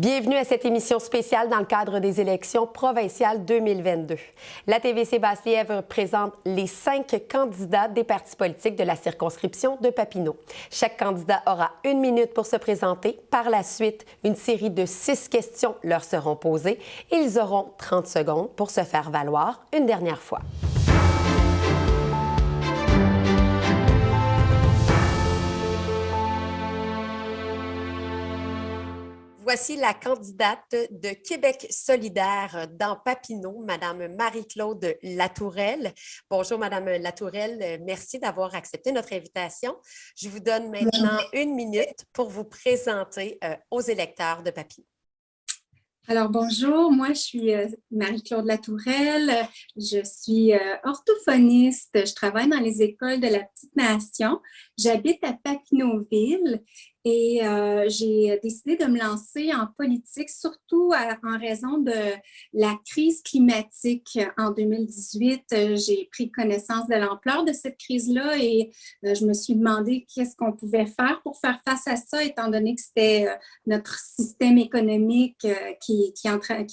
Bienvenue à cette émission spéciale dans le cadre des élections provinciales 2022. La TVC Basse-Lièvre présente les 5 candidats des partis politiques de la circonscription de Papineau. Chaque candidat aura 1 minute pour se présenter. Par la suite, une série de 6 questions leur seront posées et ils auront 30 secondes pour se faire valoir une dernière fois. Voici la candidate de Québec solidaire dans Papineau, Madame Marie-Claude Latourelle. Bonjour, Madame Latourelle. Merci d'avoir accepté notre invitation. Je vous donne maintenant 1 minute pour vous présenter aux électeurs de Papineau. Alors, bonjour, moi je suis Marie-Claude Latourelle, je suis orthophoniste, je travaille dans les écoles de la Petite Nation, j'habite à Papineauville et j'ai décidé de me lancer en politique, surtout en raison de la crise climatique en 2018. J'ai pris connaissance de l'ampleur de cette crise-là et je me suis demandé qu'est-ce qu'on pouvait faire pour faire face à ça, étant donné que c'était notre système économique qui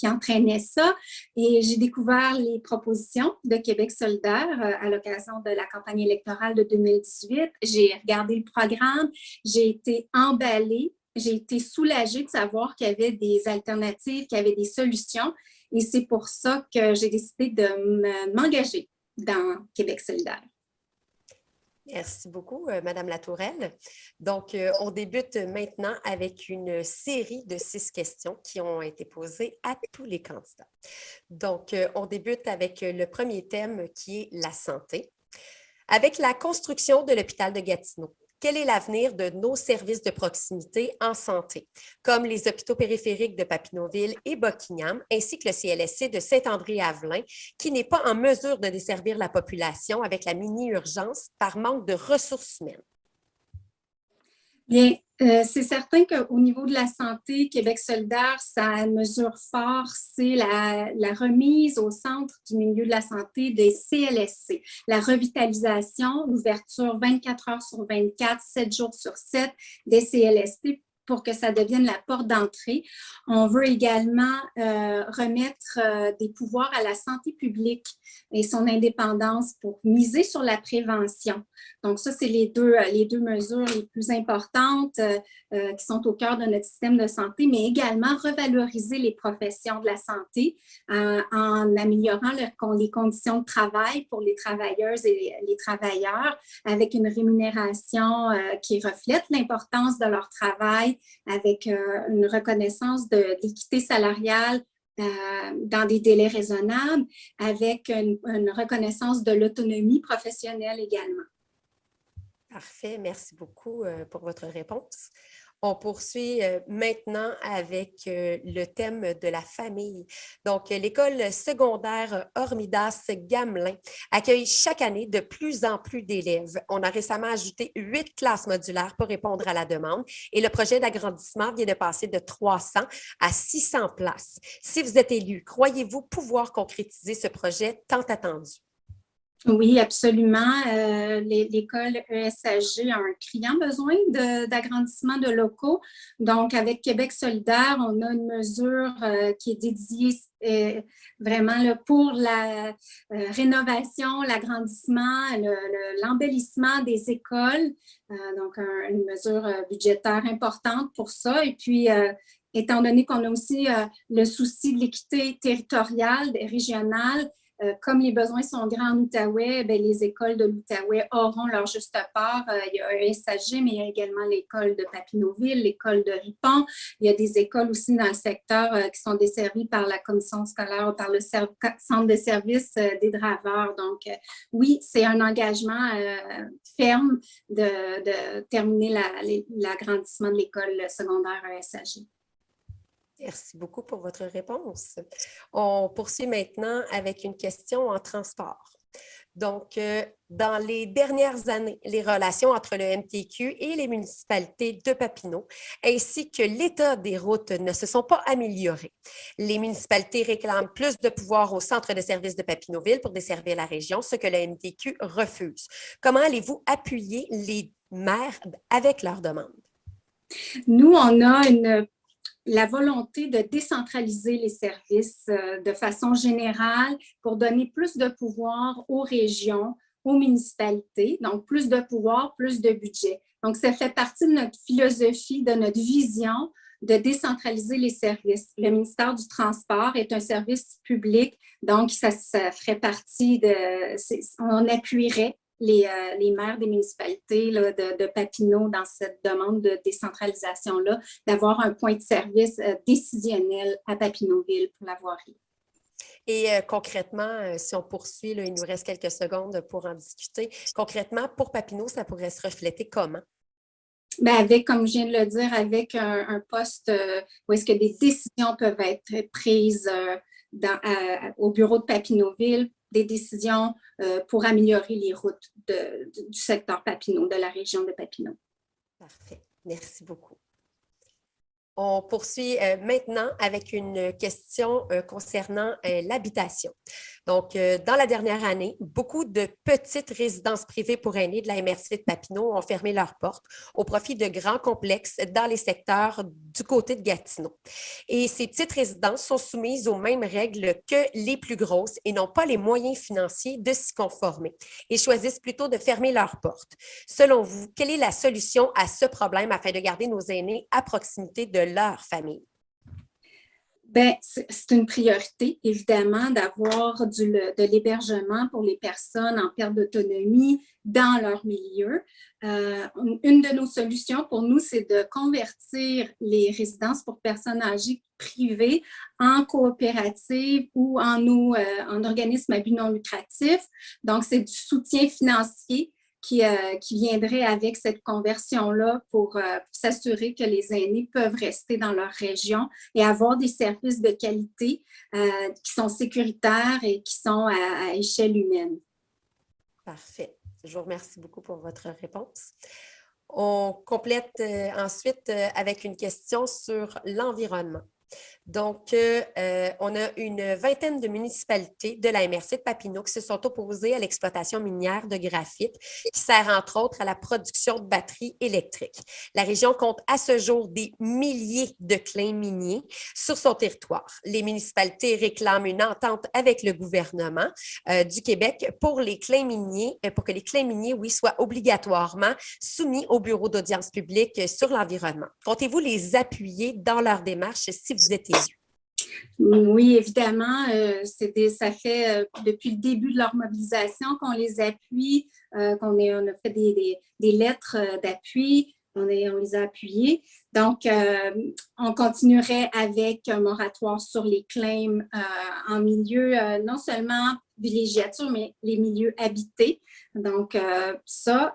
entraînait ça. Et j'ai découvert les propositions de Québec solidaire à l'occasion de la campagne électorale de 2018. J'ai regardé le programme, j'ai été emballée, j'ai été soulagée de savoir qu'il y avait des alternatives, qu'il y avait des solutions. Et c'est pour ça que j'ai décidé de m'engager dans Québec solidaire. Merci beaucoup, Madame Latourelle. Donc, on débute maintenant avec une série de 6 questions qui ont été posées à tous les candidats. Donc, on débute avec le premier thème qui est la santé. Avec la construction de l'hôpital de Gatineau, quel est l'avenir de nos services de proximité en santé, comme les hôpitaux périphériques de Papineauville et Buckingham, ainsi que le CLSC de Saint-André-Avelin, qui n'est pas en mesure de desservir la population avec la mini-urgence par manque de ressources humaines? Bien, c'est certain qu'au niveau de la santé, Québec solidaire, sa mesure fort, c'est la remise au centre du milieu de la santé des CLSC, la revitalisation, l'ouverture 24 heures sur 24, 7 jours sur 7 des CLSC pour que ça devienne la porte d'entrée. On veut également remettre des pouvoirs à la santé publique et son indépendance pour miser sur la prévention. Donc ça, c'est les deux mesures les plus importantes qui sont au cœur de notre système de santé, mais également revaloriser les professions de la santé en améliorant les conditions de travail pour les travailleuses et les travailleurs avec une rémunération qui reflète l'importance de leur travail, avec une reconnaissance de l'équité salariale dans des délais raisonnables, avec une reconnaissance de l'autonomie professionnelle également. Parfait, merci beaucoup pour votre réponse. On poursuit maintenant avec le thème de la famille. Donc, l'école secondaire Hormidas Gamelin accueille chaque année de plus en plus d'élèves. On a récemment ajouté 8 classes modulaires pour répondre à la demande et le projet d'agrandissement vient de passer de 300 à 600 places. Si vous êtes élu, croyez-vous pouvoir concrétiser ce projet tant attendu? Oui, absolument. L'école ESHG a un criant besoin d'agrandissement de locaux. Donc, avec Québec solidaire, on a une mesure qui est dédiée vraiment là, pour la rénovation, l'agrandissement, l'embellissement des écoles. Donc, une mesure budgétaire importante pour ça. Et puis, étant donné qu'on a aussi le souci de l'équité territoriale, régionale, comme les besoins sont grands en Outaouais, bien, les écoles de l'Outaouais auront leur juste part. Il y a ESHG, mais il y a également l'école de Papineauville, l'école de Ripon. Il y a des écoles aussi dans le secteur qui sont desservies par la commission scolaire ou par le centre de services des draveurs. Donc, oui, c'est un engagement ferme de terminer l'agrandissement de l'école secondaire ESHG. Merci beaucoup pour votre réponse. On poursuit maintenant avec une question en transport. Donc, dans les dernières années, les relations entre le MTQ et les municipalités de Papineau, ainsi que l'état des routes ne se sont pas améliorés. Les municipalités réclament plus de pouvoir au centre de services de Papineauville pour desservir la région, ce que le MTQ refuse. Comment allez-vous appuyer les maires avec leurs demandes? Nous, on a la volonté de décentraliser les services de façon générale pour donner plus de pouvoir aux régions, aux municipalités, donc plus de pouvoir, plus de budget. Donc, ça fait partie de notre philosophie, de notre vision de décentraliser les services. Le ministère du Transport est un service public, donc ça ferait partie on appuierait les maires des municipalités là, de Papineau dans cette demande de décentralisation-là, d'avoir un point de service décisionnel à Papineauville pour la voirie. Et concrètement, si on poursuit, là, il nous reste quelques secondes pour en discuter. Concrètement, pour Papineau, ça pourrait se refléter comment? Bien, avec, comme je viens de le dire, avec un poste où est-ce que des décisions peuvent être prises au bureau de Papineauville, des décisions pour améliorer les routes du secteur Papineau, de la région de Papineau. Parfait. Merci beaucoup. On poursuit maintenant avec une question concernant l'habitation. Donc, dans la dernière année, beaucoup de petites résidences privées pour aînés de la MRC de Papineau ont fermé leurs portes au profit de grands complexes dans les secteurs du côté de Gatineau. Et ces petites résidences sont soumises aux mêmes règles que les plus grosses et n'ont pas les moyens financiers de s'y conformer et choisissent plutôt de fermer leurs portes. Selon vous, quelle est la solution à ce problème afin de garder nos aînés à proximité de leur famille? Bien, c'est une priorité, évidemment, d'avoir de l'hébergement pour les personnes en perte d'autonomie dans leur milieu. Une de nos solutions pour nous, c'est de convertir les résidences pour personnes âgées privées en coopératives ou en organismes à but non lucratif. Donc, c'est du soutien financier qui viendrait avec cette conversion-là pour s'assurer que les aînés peuvent rester dans leur région et avoir des services de qualité qui sont sécuritaires et qui sont à échelle humaine. Parfait. Je vous remercie beaucoup pour votre réponse. On complète ensuite avec une question sur l'environnement. Donc, on a une vingtaine de municipalités de la MRC de Papineau qui se sont opposées à l'exploitation minière de graphite qui sert entre autres à la production de batteries électriques. La région compte à ce jour des milliers de claims miniers sur son territoire. Les municipalités réclament une entente avec le gouvernement du Québec pour que les claims miniers, oui, soient obligatoirement soumis au bureau d'audience publique sur l'environnement. Comptez-vous les appuyer dans leur démarche si vous êtes élu? Oui, évidemment, ça fait depuis le début de leur mobilisation qu'on les appuie, on a fait des lettres d'appui, on les a appuyés. Donc, on continuerait avec un moratoire sur les claims en milieu non seulement villégiature, mais les milieux habités. Donc,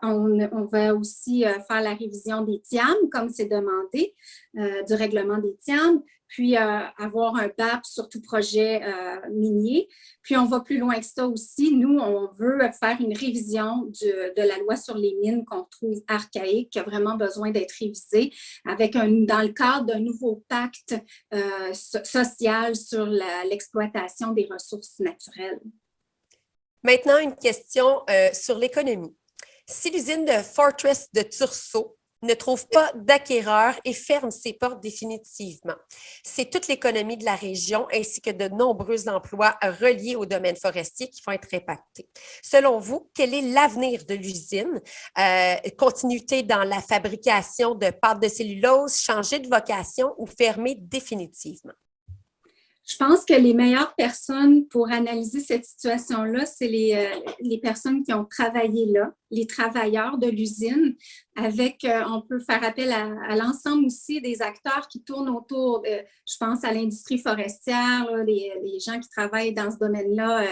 on va aussi faire la révision des TIAM, comme c'est demandé, du règlement des TIAM, puis avoir un BAP sur tout projet minier. Puis, on va plus loin que ça aussi. Nous, on veut faire une révision de la loi sur les mines qu'on trouve archaïque, qui a vraiment besoin d'être révisée, dans le cadre d'un nouveau pacte social sur l'exploitation des ressources naturelles. Maintenant, une question sur l'économie. Si l'usine de Fortress de Tursault ne trouve pas d'acquéreur et ferme ses portes définitivement, c'est toute l'économie de la région ainsi que de nombreux emplois reliés au domaine forestier qui vont être impactés. Selon vous, quel est l'avenir de l'usine? Continuité dans la fabrication de pâtes de cellulose, changer de vocation ou fermer définitivement? Je pense que les meilleures personnes pour analyser cette situation-là, c'est les personnes qui ont travaillé là, les travailleurs de l'usine. On peut faire appel à l'ensemble aussi des acteurs qui tournent autour, je pense à l'industrie forestière, là, les gens qui travaillent dans ce domaine-là,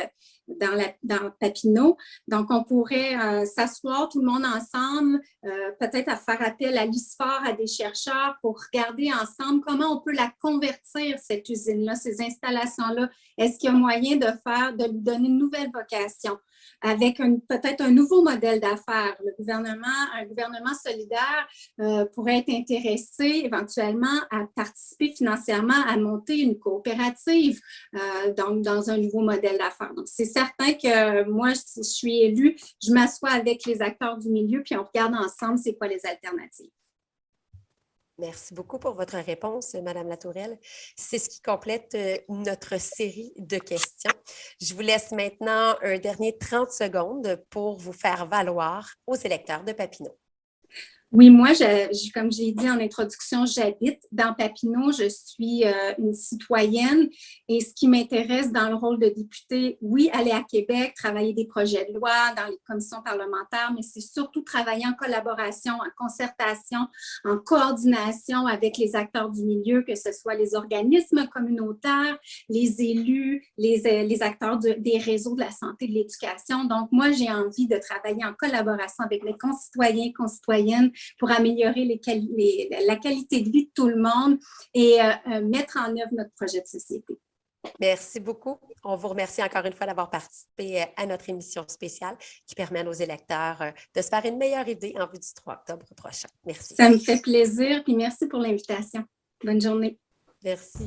dans Papineau. Donc, on pourrait s'asseoir tout le monde ensemble, peut-être à faire appel à l'ISFOR, à des chercheurs pour regarder ensemble comment on peut la convertir, cette usine-là, ces installations-là. Est-ce qu'il y a moyen de lui donner une nouvelle vocation avec peut-être un nouveau modèle d'affaires? Un gouvernement solidaire pourrait être intéressé éventuellement à participer financièrement à monter une coopérative donc dans un nouveau modèle d'affaires. Donc, c'est certain que moi, si je suis élue, je m'assois avec les acteurs du milieu puis on regarde ensemble c'est quoi les alternatives. Merci beaucoup pour votre réponse, Madame Latourelle. C'est ce qui complète notre série de questions. Je vous laisse maintenant un dernier 30 secondes pour vous faire valoir aux électeurs de Papineau. Oui, moi, comme j'ai dit en introduction, j'habite dans Papineau. Je suis une citoyenne et ce qui m'intéresse dans le rôle de députée, oui, aller à Québec, travailler des projets de loi dans les commissions parlementaires, mais c'est surtout travailler en collaboration, en concertation, en coordination avec les acteurs du milieu, que ce soit les organismes communautaires, les élus, les acteurs des réseaux de la santé et de l'éducation. Donc, moi, j'ai envie de travailler en collaboration avec mes concitoyens, concitoyennes, pour améliorer la qualité de vie de tout le monde et mettre en œuvre notre projet de société. Merci beaucoup. On vous remercie encore une fois d'avoir participé à notre émission spéciale qui permet à nos électeurs de se faire une meilleure idée en vue du 3 octobre prochain. Merci. Ça me fait plaisir, puis merci pour l'invitation. Bonne journée. Merci.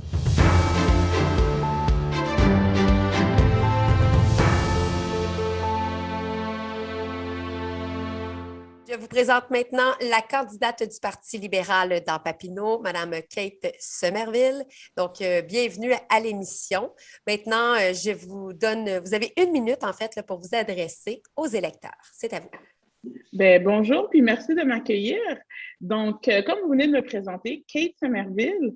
Je vous présente maintenant la candidate du Parti libéral dans Papineau, Mme Kate Somerville. Donc, bienvenue à l'émission. Maintenant, vous avez 1 minute en fait là, pour vous adresser aux électeurs. C'est à vous. Bien, bonjour, puis merci de m'accueillir. Donc, comme vous venez de me présenter, Kate Somerville,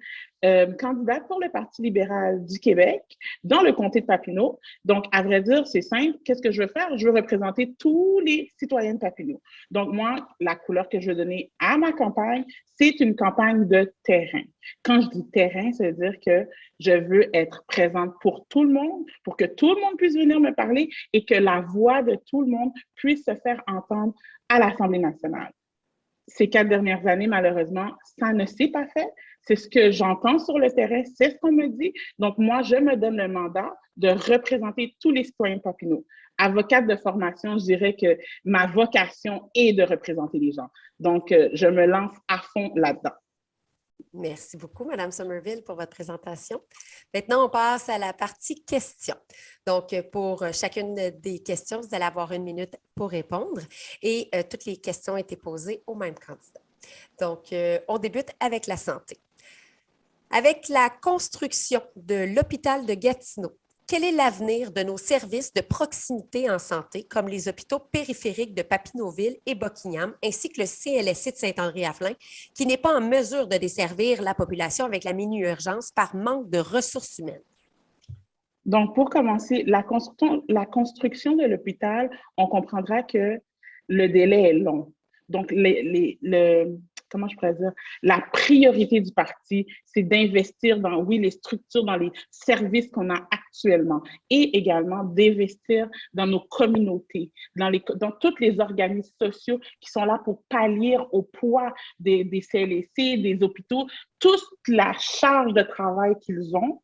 candidate pour le Parti libéral du Québec dans le comté de Papineau. Donc, à vrai dire, c'est simple. Qu'est-ce que je veux faire? Je veux représenter tous les citoyens de Papineau. Donc, moi, la couleur que je veux donner à ma campagne, c'est une campagne de terrain. Quand je dis terrain, ça veut dire que je veux être présente pour tout le monde, pour que tout le monde puisse venir me parler et que la voix de tout le monde puisse se faire entendre à l'Assemblée nationale. Ces 4 dernières années, malheureusement, ça ne s'est pas fait. C'est ce que j'entends sur le terrain, c'est ce qu'on me dit. Donc, moi, je me donne le mandat de représenter tous les citoyens de Papineau. Avocate de formation, je dirais que ma vocation est de représenter les gens. Donc, je me lance à fond là-dedans. Merci beaucoup, Mme Somerville, pour votre présentation. Maintenant, on passe à la partie questions. Donc, pour chacune des questions, vous allez avoir 1 minute pour répondre et toutes les questions ont été posées au même candidat. Donc, on débute avec la santé. Avec la construction de l'hôpital de Gatineau, quel est l'avenir de nos services de proximité en santé, comme les hôpitaux périphériques de Papineauville et Buckingham, ainsi que le CLSC de Saint-André-Hafelin, qui n'est pas en mesure de desservir la population avec la mini-urgence par manque de ressources humaines? Donc, pour commencer, la construction de l'hôpital, on comprendra que le délai est long. Donc, comment je pourrais dire, la priorité du parti, c'est d'investir dans, oui, les structures, dans les services qu'on a actuellement et également d'investir dans nos communautés, dans tous les organismes sociaux qui sont là pour pallier au poids des CLSC, des hôpitaux, toute la charge de travail qu'ils ont.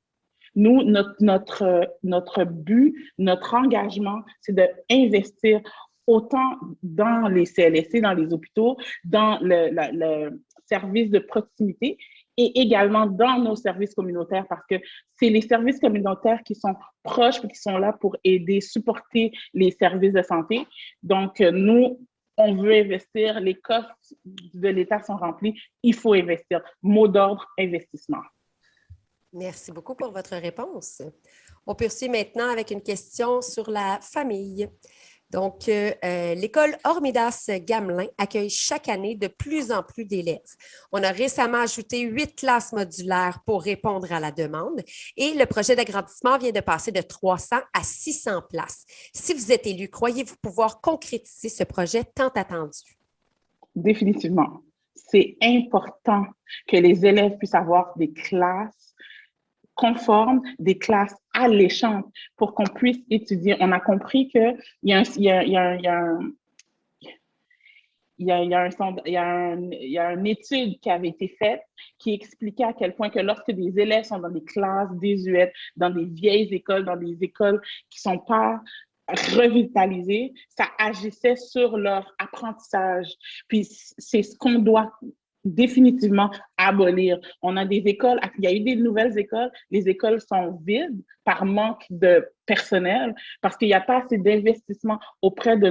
Nous, notre but, notre engagement, c'est d'investir autant dans les CLSC, dans les hôpitaux, dans le service de proximité et également dans nos services communautaires parce que c'est les services communautaires qui sont proches et qui sont là pour aider, supporter les services de santé. Donc, nous, on veut investir, les coffres de l'État sont remplis, il faut investir. Mot d'ordre, investissement. Merci beaucoup pour votre réponse. On poursuit maintenant avec une question sur la famille. Donc, l'école Hormidas Gamelin accueille chaque année de plus en plus d'élèves. On a récemment ajouté 8 classes modulaires pour répondre à la demande et le projet d'agrandissement vient de passer de 300 à 600 places. Si vous êtes élu, croyez-vous pouvoir concrétiser ce projet tant attendu? Définitivement. C'est important que les élèves puissent avoir des classes conformes, des classes alléchantes pour qu'on puisse étudier. On a compris qu'il y a une étude qui avait été faite qui expliquait à quel point que lorsque des élèves sont dans des classes désuètes, dans des vieilles écoles, dans des écoles qui ne sont pas revitalisées, ça agissait sur leur apprentissage. Puis c'est ce qu'on doit définitivement abolir. On a des écoles, il y a eu des nouvelles écoles, les écoles sont vides par manque de personnel parce qu'il n'y a pas assez d'investissement auprès de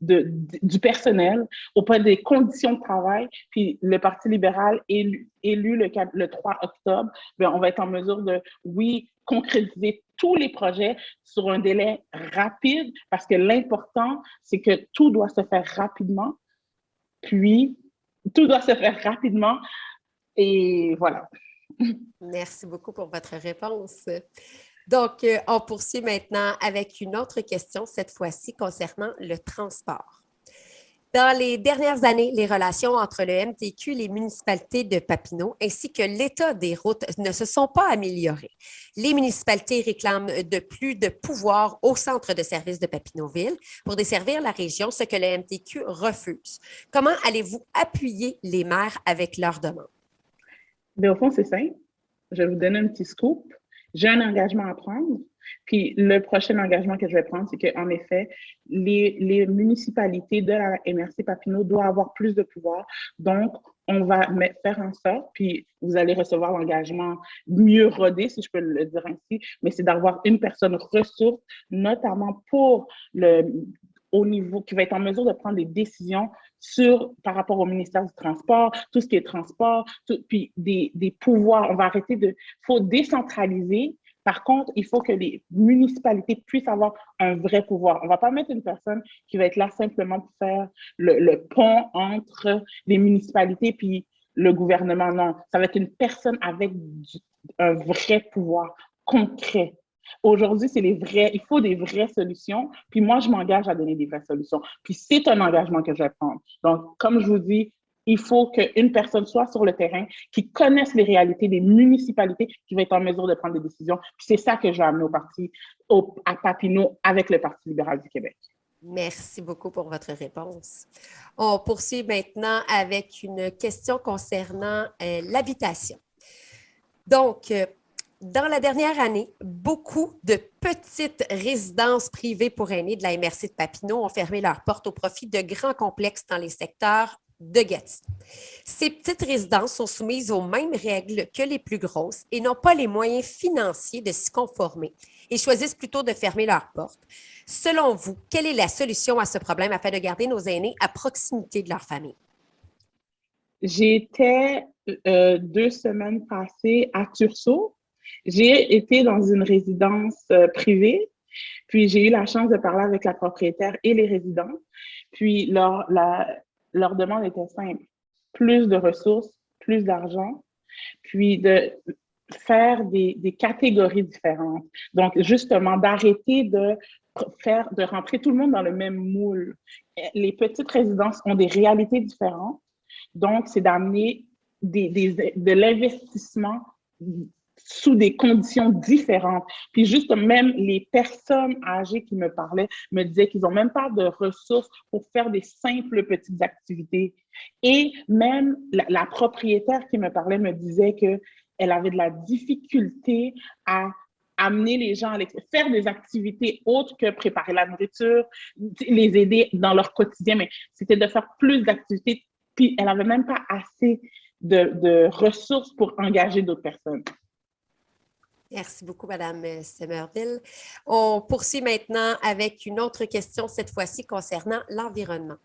du personnel, auprès des conditions de travail. Puis le Parti libéral élu le 3 octobre, bien, on va être en mesure de, oui, concrétiser tous les projets sur un délai rapide, parce que l'important, c'est que tout doit se faire rapidement. Puis, tout doit se faire rapidement. Et voilà. Merci beaucoup pour votre réponse. Donc, on poursuit maintenant avec une autre question, cette fois-ci concernant le transport. Dans les dernières années, les relations entre le MTQ, les municipalités de Papineau ainsi que l'état des routes ne se sont pas améliorées. Les municipalités réclament de plus de pouvoir au centre de services de Papineauville pour desservir la région, ce que le MTQ refuse. Comment allez-vous appuyer les maires avec leurs demandes? Bien, au fond, c'est simple. Je vais vous donner un petit scoop. J'ai un engagement à prendre. Puis le prochain engagement que je vais prendre, c'est qu'en effet, les municipalités de la MRC Papineau doivent avoir plus de pouvoir. Donc, on va faire en sorte, puis vous allez recevoir l'engagement mieux rodé, si je peux le dire ainsi, mais c'est d'avoir une personne ressource, notamment pour au niveau, qui va être en mesure de prendre des décisions par rapport au ministère du Transport, tout ce qui est transport, puis des pouvoirs. On va faut décentraliser. Par contre, il faut que les municipalités puissent avoir un vrai pouvoir. On ne va pas mettre une personne qui va être là simplement pour faire le pont entre les municipalités puis le gouvernement. Non, ça va être une personne avec un vrai pouvoir concret. Aujourd'hui, il faut des vraies solutions. Puis moi, je m'engage à donner des vraies solutions. Puis c'est un engagement que je vais prendre. Donc, comme je vous dis, il faut qu'une personne soit sur le terrain, qui connaisse les réalités des municipalités, qui va être en mesure de prendre des décisions. Puis c'est ça que je vais amener à Papineau avec le Parti libéral du Québec. Merci beaucoup pour votre réponse. On poursuit maintenant avec une question concernant l'habitation. Donc, dans la dernière année, beaucoup de petites résidences privées pour aînés de la MRC de Papineau ont fermé leurs portes au profit de grands complexes dans les secteurs de Gatineau. Ces petites résidences sont soumises aux mêmes règles que les plus grosses et n'ont pas les moyens financiers de s'y conformer et choisissent plutôt de fermer leurs portes. Selon vous, quelle est la solution à ce problème afin de garder nos aînés à proximité de leur famille? J'étais 2 semaines passées à Tursault. J'ai été dans une résidence privée, puis j'ai eu la chance de parler avec la propriétaire et les résidents. Puis leur demande était simple: plus de ressources, plus d'argent, puis de faire des catégories différentes. Donc, justement, d'arrêter de rentrer tout le monde dans le même moule. Les petites résidences ont des réalités différentes. Donc, c'est d'amener de l'investissement sous des conditions différentes. Puis juste même les personnes âgées qui me parlaient me disaient qu'ils n'ont même pas de ressources pour faire des simples petites activités. Et même la propriétaire qui me parlait me disait qu'elle avait de la difficulté à amener les gens à faire des activités autres que préparer la nourriture, les aider dans leur quotidien, mais c'était de faire plus d'activités. Puis elle n'avait même pas assez de ressources pour engager d'autres personnes. Merci beaucoup, Madame Semmerville. On poursuit maintenant avec une autre question, cette fois-ci concernant l'environnement.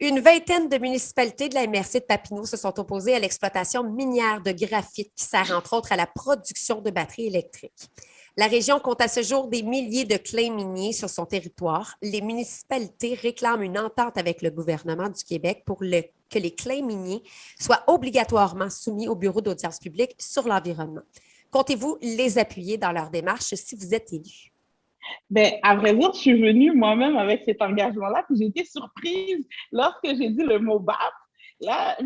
Une vingtaine de municipalités de la MRC de Papineau se sont opposées à l'exploitation minière de graphite qui sert entre autres à la production de batteries électriques. La région compte à ce jour des milliers de claims miniers sur son territoire. Les municipalités réclament une entente avec le gouvernement du Québec pour que les claims miniers soient obligatoirement soumis au Bureau d'audience publique sur l'environnement. Comptez-vous les appuyer dans leur démarche si vous êtes élu? Bien, à vrai dire, je suis venue moi-même avec cet engagement-là, puis j'ai été surprise lorsque j'ai dit le mot BAP. Là,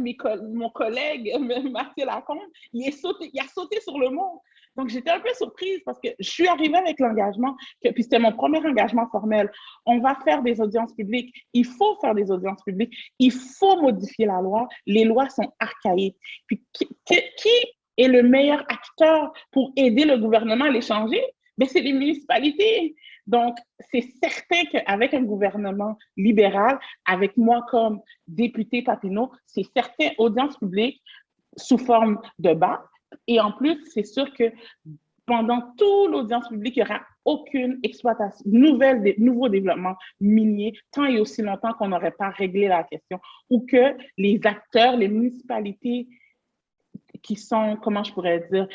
mon collègue Mathieu Lacombe, il a sauté sur le mot. Donc, j'étais un peu surprise parce que je suis arrivée avec l'engagement, puis c'était mon premier engagement formel. On va faire des audiences publiques. Il faut faire des audiences publiques. Il faut modifier la loi. Les lois sont archaïques. Puis, qui est le meilleur acteur pour aider le gouvernement à les changer? Bien, c'est les municipalités. Donc, c'est certain qu'avec un gouvernement libéral, avec moi comme député Papineau, c'est certain, audience publique sous forme de BAP. Et en plus, c'est sûr que pendant toute l'audience publique, il y aura aucune exploitation, nouveau développement minier tant et aussi longtemps qu'on n'aurait pas réglé la question ou que les acteurs, les municipalités qui sont, comment je pourrais dire,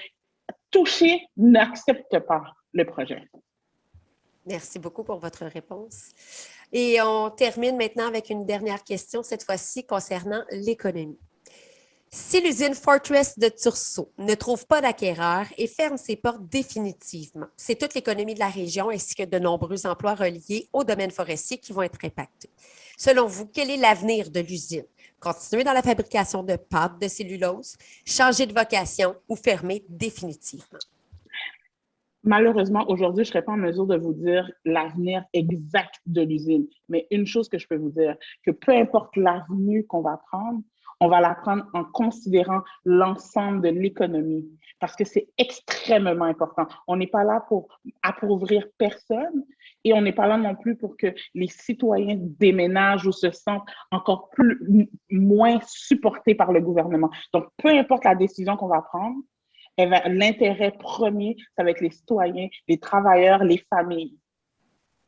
touchés n'acceptent pas le projet. Merci beaucoup pour votre réponse. Et on termine maintenant avec une dernière question, cette fois-ci concernant l'économie. Si l'usine Fortress de Tursault ne trouve pas d'acquéreur et ferme ses portes définitivement, c'est toute l'économie de la région ainsi que de nombreux emplois reliés au domaine forestier qui vont être impactés. Selon vous, quel est l'avenir de l'usine? Continuer dans la fabrication de pâtes de cellulose, changer de vocation ou fermer définitivement? Malheureusement, aujourd'hui, je ne serais pas en mesure de vous dire l'avenir exact de l'usine. Mais une chose que je peux vous dire, que peu importe l'avenue qu'on va prendre, on va la prendre en considérant l'ensemble de l'économie parce que c'est extrêmement important. On n'est pas là pour appauvrir personne et on n'est pas là non plus pour que les citoyens déménagent ou se sentent encore moins supportés par le gouvernement. Donc, peu importe la décision qu'on va prendre, l'intérêt premier, ça va être les citoyens, les travailleurs, les familles.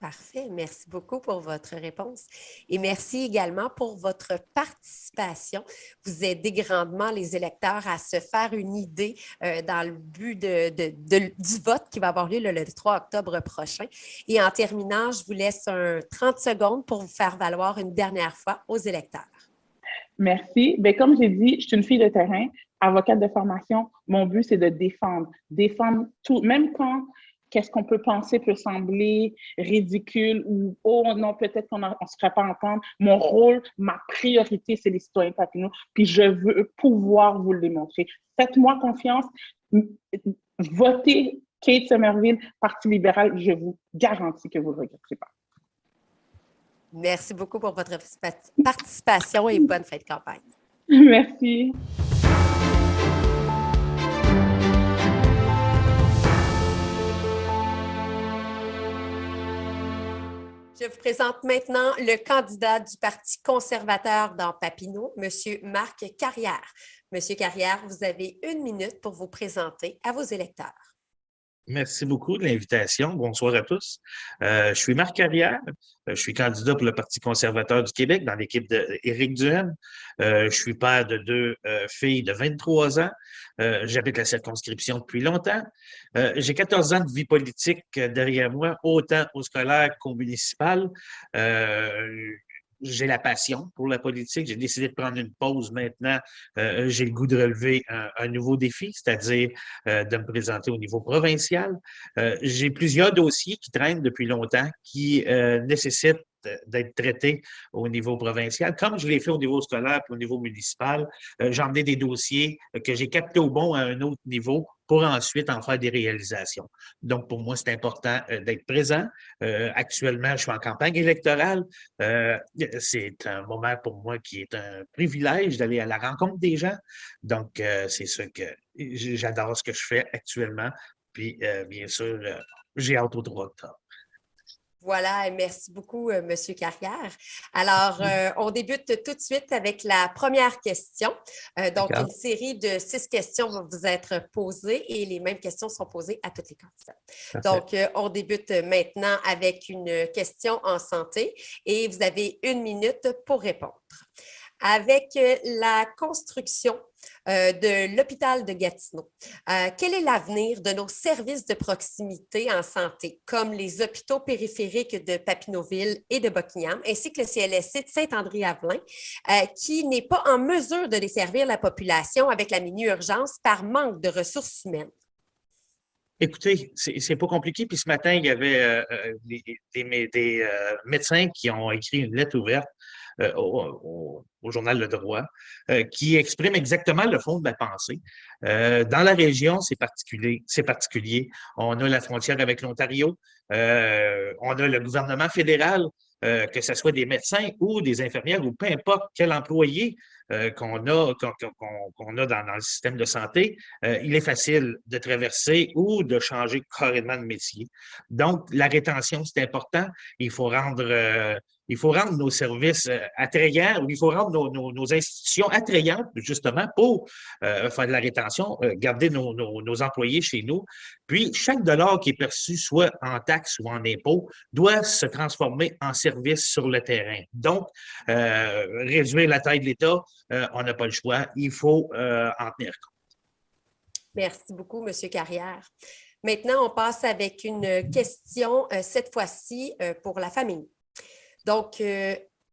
Parfait. Merci beaucoup pour votre réponse et merci également pour votre participation. Vous aidez grandement les électeurs à se faire une idée dans le but du vote qui va avoir lieu le 3 octobre prochain. Et en terminant, je vous laisse 30 secondes pour vous faire valoir une dernière fois aux électeurs. Merci. Bien, comme j'ai dit, je suis une fille de terrain, avocate de formation. Mon but, c'est de défendre tout, même quand qu'est-ce qu'on peut penser peut sembler ridicule ou oh non, peut-être qu'on ne se ferait pas entendre. Mon rôle, ma priorité, c'est les citoyens Papineau, puis je veux pouvoir vous le démontrer. Faites-moi confiance, votez Kate Somerville, Parti libéral, je vous garantis que vous ne le regretterez pas. Merci beaucoup pour votre participation et bonne fin de campagne. Merci. Je vous présente maintenant le candidat du Parti conservateur dans Papineau, M. Marc Carrière. M. Carrière, vous avez 1 minute pour vous présenter à vos électeurs. Merci beaucoup de l'invitation. Bonsoir à tous. Je suis Marc Carrière. Je suis candidat pour le Parti conservateur du Québec dans l'équipe d'Éric Duhaime. Je suis père de 2 filles de 23 ans. J'habite la circonscription depuis longtemps. J'ai 14 ans de vie politique derrière moi, autant au scolaire qu'au municipal. J'ai la passion pour la politique. J'ai décidé de prendre une pause maintenant. J'ai le goût de relever un nouveau défi, c'est-à-dire de me présenter au niveau provincial. J'ai plusieurs dossiers qui traînent depuis longtemps qui nécessitent d'être traités au niveau provincial. Comme je l'ai fait au niveau scolaire et au niveau municipal, j'ai emmené des dossiers que j'ai captés au bon à un autre niveau pour ensuite en faire des réalisations. Donc, pour moi, c'est important d'être présent. Actuellement, je suis en campagne électorale. C'est un moment pour moi qui est un privilège d'aller à la rencontre des gens. Donc, c'est ça que j'adore ce que je fais actuellement. Puis, bien sûr, j'ai hâte au 3 octobre. Voilà, merci beaucoup, M. Carrière. Alors, on débute tout de suite avec la première question. Donc, une série de 6 questions va vous être posées et les mêmes questions sont posées à tous les candidats. Parfait. Donc, on débute maintenant avec une question en santé et vous avez 1 minute pour répondre. Avec la construction de l'hôpital de Gatineau, quel est l'avenir de nos services de proximité en santé, comme les hôpitaux périphériques de Papineauville et de Buckingham, ainsi que le CLSC de Saint-André-Avelin, qui n'est pas en mesure de desservir la population avec la mini-urgence par manque de ressources humaines? Écoutez, c'est pas compliqué. Puis ce matin, il y avait des médecins qui ont écrit une lettre ouverte au journal Le Droit, qui exprime exactement le fond de la pensée. Dans la région, c'est particulier. On a la frontière avec l'Ontario, on a le gouvernement fédéral, que ce soit des médecins ou des infirmières ou peu importe quel employé qu'on a dans le système de santé, il est facile de traverser ou de changer carrément de métier. Donc, la rétention, c'est important. Il faut rendre il faut rendre nos services attrayants, ou il faut rendre nos institutions attrayantes, justement, pour faire de la rétention, garder nos employés chez nous. Puis, chaque dollar qui est perçu, soit en taxes ou en impôts, doit se transformer en service sur le terrain. Donc, réduire la taille de l'État, on n'a pas le choix. Il faut en tenir compte. Merci beaucoup, M. Carrière. Maintenant, on passe avec une question, cette fois-ci, pour la famille. Donc,